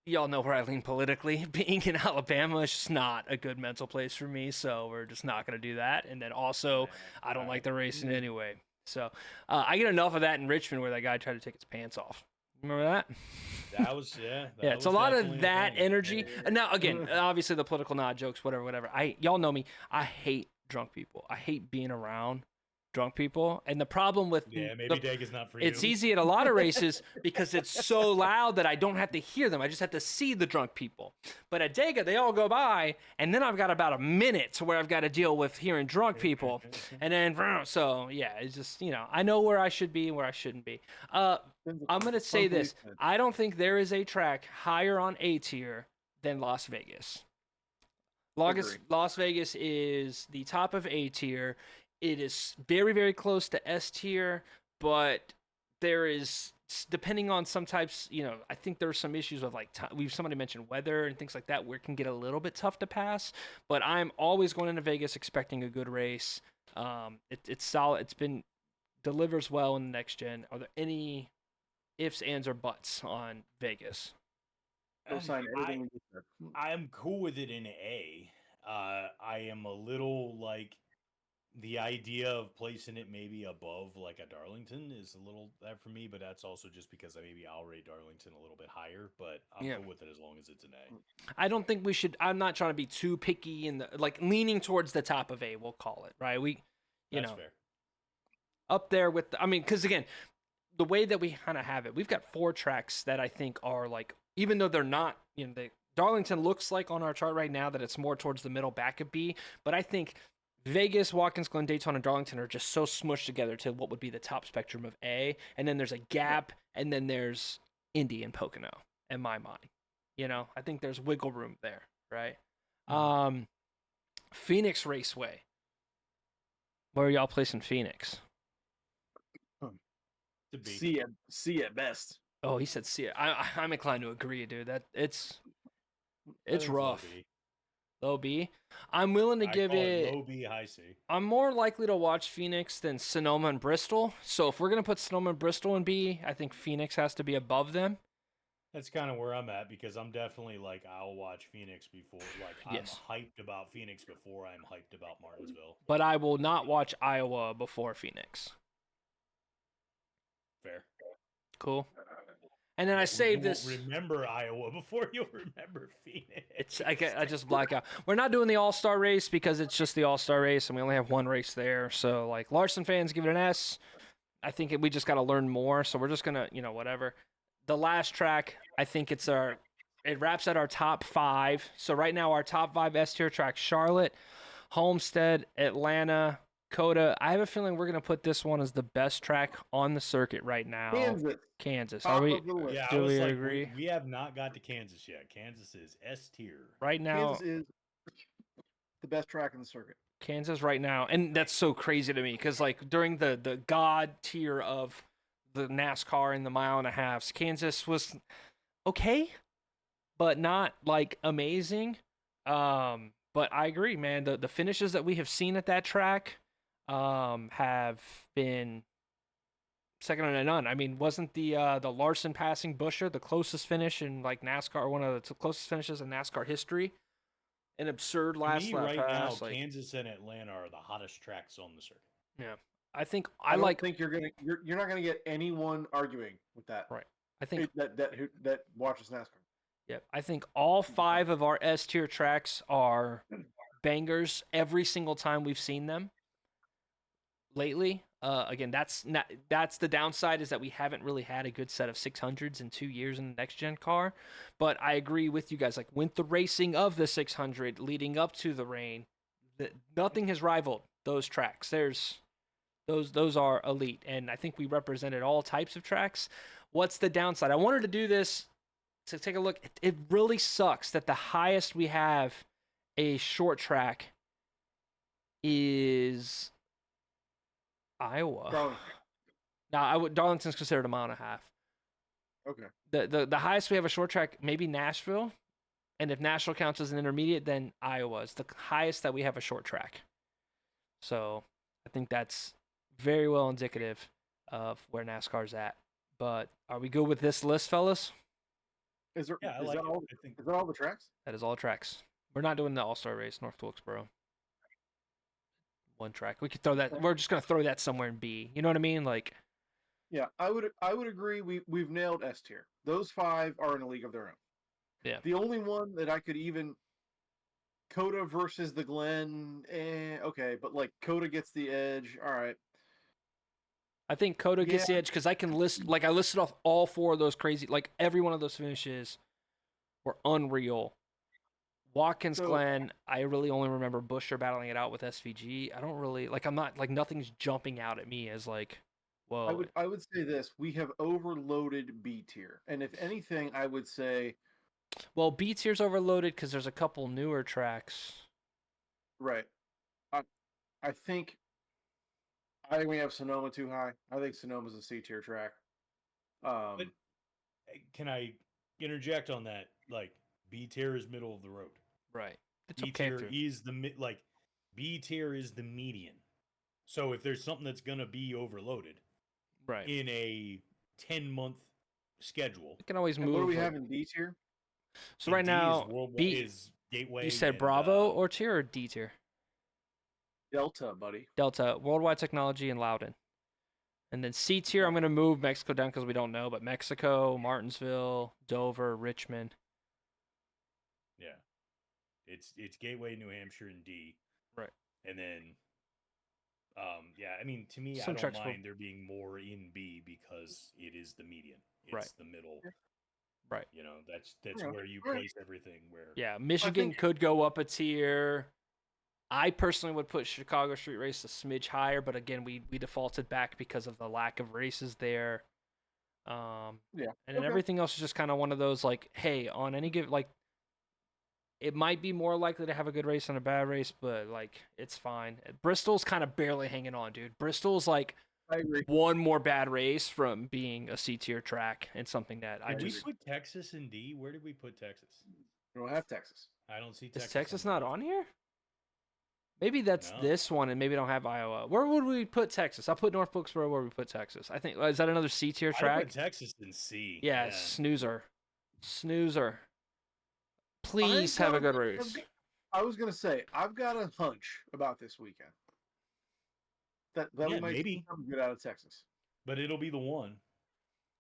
y'all know where I lean politically. Being in Alabama is just not a good mental place for me, so we're just not going to do that. And then also, I don't like the racing anyway. So I get enough of that in Richmond where that guy tried to take his pants off. Remember that? That was, yeah. Yeah, it's a lot of that energy. And now, again, obviously the political nod jokes, whatever. Y'all know me. I hate drunk people. I hate being around drunk people. And the problem with maybe Dega's not for you. it's easy at a lot of races because it's so loud that I don't have to hear them. I just have to see the drunk people. But at Dega, they all go by, and then I've got about a minute to where I've got to deal with hearing drunk people. And then, so yeah, it's just, I know where I should be and where I shouldn't be. I'm going to say this. I don't think there is a track higher on A tier than Las Vegas. Las Vegas is the top of A tier. It is very, very close to S tier, but there is, depending on some types, I think there's some issues with somebody mentioned weather and things like that where it can get a little bit tough to pass. But I'm always going into Vegas expecting a good race. It's solid. Delivers well in the next gen. Are there any ifs, ands, or buts on Vegas? I'm cool with it in A. I am a little the idea of placing it maybe above like a Darlington is a little that for me, but that's also just because I'll rate Darlington a little bit higher, but I'm cool with it as long as it's an A. I don't think we should. I'm not trying to be too picky and leaning towards the top of A. We'll call it right. That's fair. Up there with because again, the way that we kind of have it, we've got 4 tracks that I think are even though they're not, Darlington looks like on our chart right now that it's more towards the middle back of B, but I think Vegas, Watkins Glen, Daytona, and Darlington are just so smushed together to what would be the top spectrum of A, and then there's a gap, and then there's Indy and Pocono, in my mind. I think there's wiggle room there, right? Mm-hmm. Phoenix Raceway. Where are y'all placing Phoenix? C at best. Oh, he said C. I'm inclined to agree, dude. That it's rough. Low B. I'm willing to give it low B, high C. I'm more likely to watch Phoenix than Sonoma and Bristol. So if we're gonna put Sonoma and Bristol in B, I think Phoenix has to be above them. That's kind of where I'm at because I'm definitely I'll watch Phoenix before. I'm hyped about Phoenix before I'm hyped about Martinsville. But I will not watch Iowa before Phoenix. Fair. Cool. And then I saved this. Remember Iowa before you'll remember Phoenix. I just black out. We're not doing the All-Star race because it's just the All-Star race and we only have one race there. So Larson fans give it an S. I think we just got to learn more. So we're just gonna whatever. The last track, I think it wraps at our top 5. So right now our top 5 S tier tracks: Charlotte, Homestead, Atlanta, Coda. I have a feeling we're gonna put this one as the best track on the circuit right now. Kansas. Are we? Yeah, do we agree? We have not got to Kansas yet. Kansas is S tier right now. Kansas is the best track in the circuit. Kansas right now, and that's so crazy to me because during the god tier of the NASCAR in the 1.5 miles, Kansas was okay, but not amazing. But I agree, man. The finishes that we have seen at that track have been second to none. I mean, wasn't the Larson passing Buescher the closest finish in NASCAR, one of the closest finishes in NASCAR history? An absurd last lap pass. Now, Kansas and Atlanta are the hottest tracks on the circuit. Yeah, I think I think you're not gonna get anyone arguing with that. Right. I think that watches NASCAR. Yeah, I think all 5 of our S tier tracks are bangers every single time we've seen them lately. Again, that's the downside is that we haven't really had a good set of 600s in 2 years in the next gen car. But I agree with you guys. With the racing of the 600 leading up to the rain, nothing has rivaled those tracks. Those are elite, and I think we represented all types of tracks. What's the downside? I wanted to do this to take a look. It really sucks that the highest we have a short track is Iowa. Darlington. Now, Darlington's considered a 1.5 miles. Okay. The highest we have a short track, maybe Nashville, and if Nashville counts as an intermediate, then Iowa is the highest that we have a short track. So I think that's very well indicative of where NASCAR's at. But are we good with this list, fellas? Is that all the tracks? That is all tracks. We're not doing the All-Star race, North Wilkesboro. One track. We could throw that. We're just gonna throw that somewhere in B. You know what I mean? Yeah, I would agree. We've nailed S tier. Those 5 are in a league of their own. Yeah. The only one that I could even Coda versus the Glen. Okay, but Coda gets the edge. All right. I think Coda gets the edge because I can list, like, I listed off all 4 of those crazy, like, every one of those finishes were unreal. Watkins Glen, I really only remember Busher battling it out with SVG. I don't really, like, I'm not, like, nothing's jumping out at me as, like, whoa. I would say this: we have overloaded B tier, and if anything, I would say, well, B tier's overloaded because there's a couple newer tracks. right. I think we have Sonoma too high. I think Sonoma's a C tier track. But can I interject on that? Like, B tier is middle of the road. Right. It's B okay. tier is B tier is the median. So if there's something that's gonna be overloaded, right, in a 10-month schedule, you can always move. What do we have in D tier? So right now, B is Gateway. You said Bravo or tier or D tier? Delta, buddy. Delta, Worldwide Technology, and Loudon. And then C tier, I'm going to move Mexico down because we don't know, but Mexico, Martinsville, Dover, Richmond. Yeah. It's Gateway, New Hampshire, and D. Right. And then, yeah, I mean, to me, Some I tracks don't mind there being more in B because it is the median. It's Right. the middle. Right. You know, that's where you place everything. Where Yeah, Michigan could go up a tier. I personally would put Chicago Street Race a smidge higher, but again, we defaulted back because of the lack of races there. And then everything else is just kind of one of those, like, hey, on any given, like, it might be more likely to have a good race than a bad race, but, like, it's fine. Bristol's kind of barely hanging on, dude. Bristol's, like, I agree. one more bad race from being a C-tier track and something that did we put Texas in D? Where did we put Texas? We don't have Texas. I don't see Texas. Is Texas not on here? Maybe that's this one, and maybe don't have Iowa. Where would we put Texas? I'll put North Wilkesboro where we put Texas. I think, is that another C-tier track? I put Texas in C. Yeah, snoozer. Please have a good race. I was going to say, I've got a hunch about this weekend. That we might see something good out of Texas. But it'll be the one.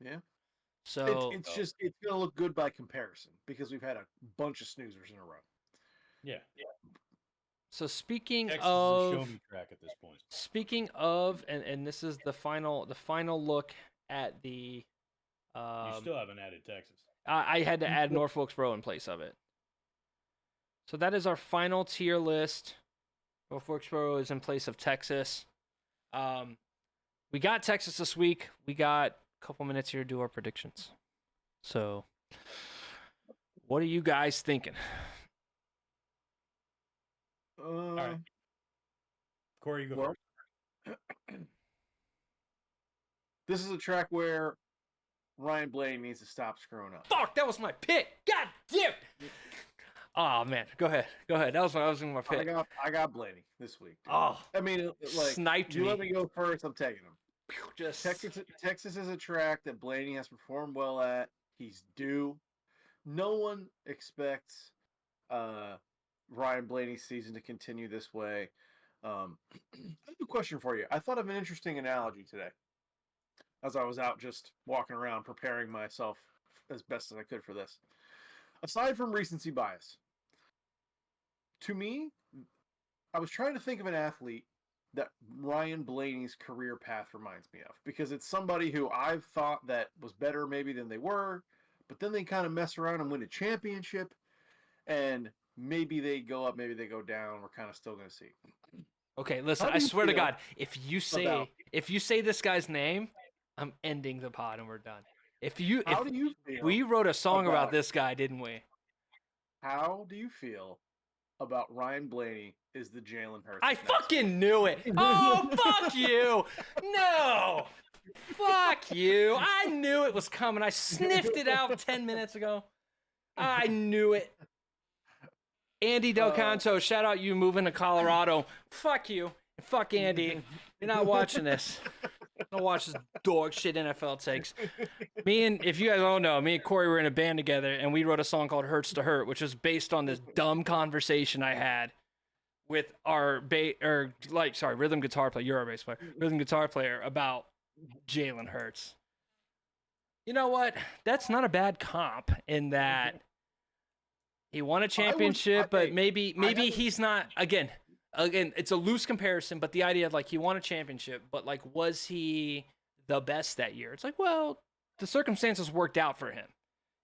Yeah. So it's just, it's going to look good by comparison because we've had a bunch of snoozers in a row. Yeah. So speaking Texas of is a show me track at this point. Speaking of, and this is the final look at the. You still haven't added Texas. I had to add North Wilkesboro in place of it. So that is our final tier list. North Wilkesboro is in place of Texas. We got Texas this week. We got a couple minutes here to do our predictions. So, what are you guys thinking? All right. Corey, you go first. This is a track where Ryan Blaney needs to stop screwing up. Fuck, that was my pick. God damn. Oh man, go ahead. That was my pick. I got Blaney this week. Dude. Oh, I mean, like, sniped you me. let me go first. I'm taking him. Just Texas is a track that Blaney has performed well at. He's due. No one expects Ryan Blaney's season to continue this way. I have a question for you. I thought of an interesting analogy today as I was out just walking around preparing myself as best as I could for this. Aside from recency bias, to me, I was trying to think of an athlete that Ryan Blaney's career path reminds me of, because it's somebody who I've thought that was better maybe than they were, but then they kind of mess around and win a championship, and maybe they go up, maybe they go down. We're kind of still going to see. Okay, listen, I swear to God, if you say this guy's name, I'm ending the pod and we're done. How do you feel? We wrote a song about this guy, didn't we? How do you feel about Ryan Blaney is the Jalen Hurts? I fucking knew it. Oh, fuck you. No. Fuck you. I knew it was coming. I sniffed it out 10 minutes ago. I knew it. Andy Del Canto, shout out you moving to Colorado. Fuck you. Fuck Andy. You're not watching this. Don't watch this dog shit NFL takes. If you guys don't know, me and Corey were in a band together, and we wrote a song called Hurts to Hurt, which was based on this dumb conversation I had with our rhythm guitar player. You're our bass player. Rhythm guitar player about Jalen Hurts. You know what? That's not a bad comp in that he won a championship, but maybe he's not. Again, it's a loose comparison, but the idea of, like, he won a championship, but, like, was he the best that year. It's like, well, the circumstances worked out for him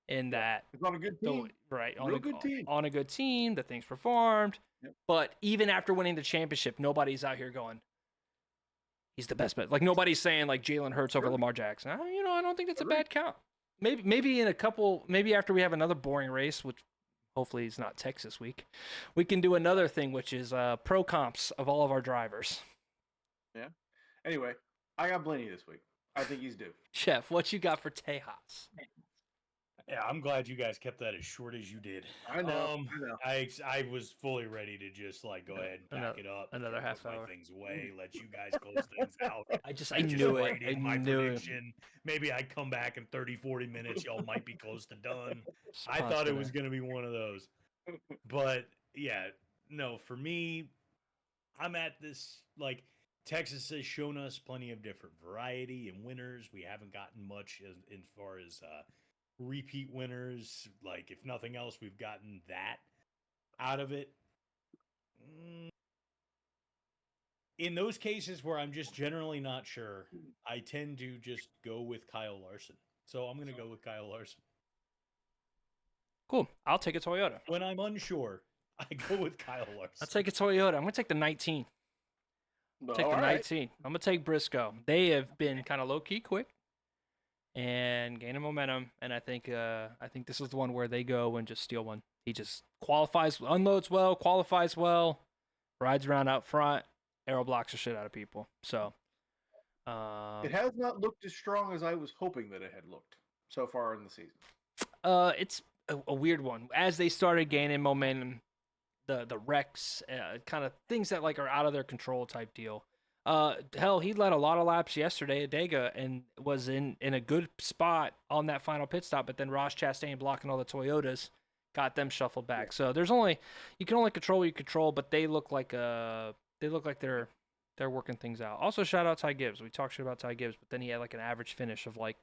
in that. It's on a good team. Right. Real good team. On a good team, the things performed. Yep. But even after winning the championship, nobody's out here going, he's the best bet. Like, nobody's saying, like, Jalen Hurts over Lamar Jackson. I don't think that's a bad count. Maybe in a couple, maybe after we have another boring race, which hopefully is not Texas week, we can do another thing, which is pro comps of all of our drivers. Yeah. Anyway, I got Blaney this week. I think he's due. Chef, what you got for Tejas? Yeah, I'm glad you guys kept that as short as you did. I know. I was fully ready to just like go ahead and pack it up. Another half put hour. My things away. Let you guys close things out. I knew it. I knew prediction. Maybe I'd come back in 30, 40 minutes. Y'all might be close to done. I thought it was going to be one of those. But yeah, no, for me, I'm at this, like, Texas has shown us plenty of different variety and winners. We haven't gotten much as far as repeat winners. Like, if nothing else, we've gotten that out of it. In those cases where I'm just generally not sure, I tend to just go with Kyle Larson. So I'm going to go with Kyle Larson. Cool. I'll take a Toyota. When I'm unsure, I go with Kyle Larson. I'll take a Toyota. I'm going to take the 19. Take the 19. I'm going to take Briscoe. They have been kind of low-key quick and gaining momentum, and I think this is the one where they go and just steal one. He just qualifies, unloads well, qualifies well, rides around out front, aero blocks the shit out of people. So it has not looked as strong as I was hoping that it had looked so far in the season. It's a weird one. As they started gaining momentum, the wrecks, kind of things that like are out of their control type deal. Hell, he led a lot of laps yesterday at Dega and was in a good spot on that final pit stop, but then Ross Chastain blocking all the Toyotas got them shuffled back. So you can only control what you control, but they look like they're working things out. Also, shout out Ty Gibbs. We talked shit about Ty Gibbs, but then he had like an average finish of like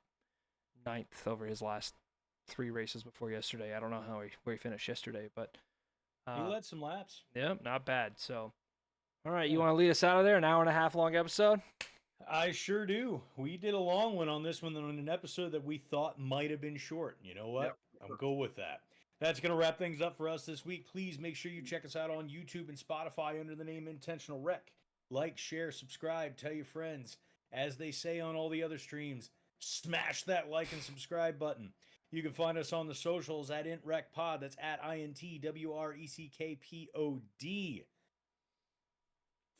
9th over his last 3 races before yesterday. I don't know where he finished yesterday, but he led some laps. Yeah, not bad. So, all right, you want to lead us out of there? An hour and a half long episode? I sure do. We did a long one on this one on an episode that we thought might have been short. You know what? Yep. I'm cool with that. That's going to wrap things up for us this week. Please make sure you check us out on YouTube and Spotify under the name Intentional Wreck. Like, share, subscribe, tell your friends. As they say on all the other streams, smash that like and subscribe button. You can find us on the socials at IntWreckPod. That's at INTWRECKPOD.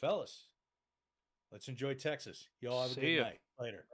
Fellas, let's enjoy Texas. Y'all have a good night. Later.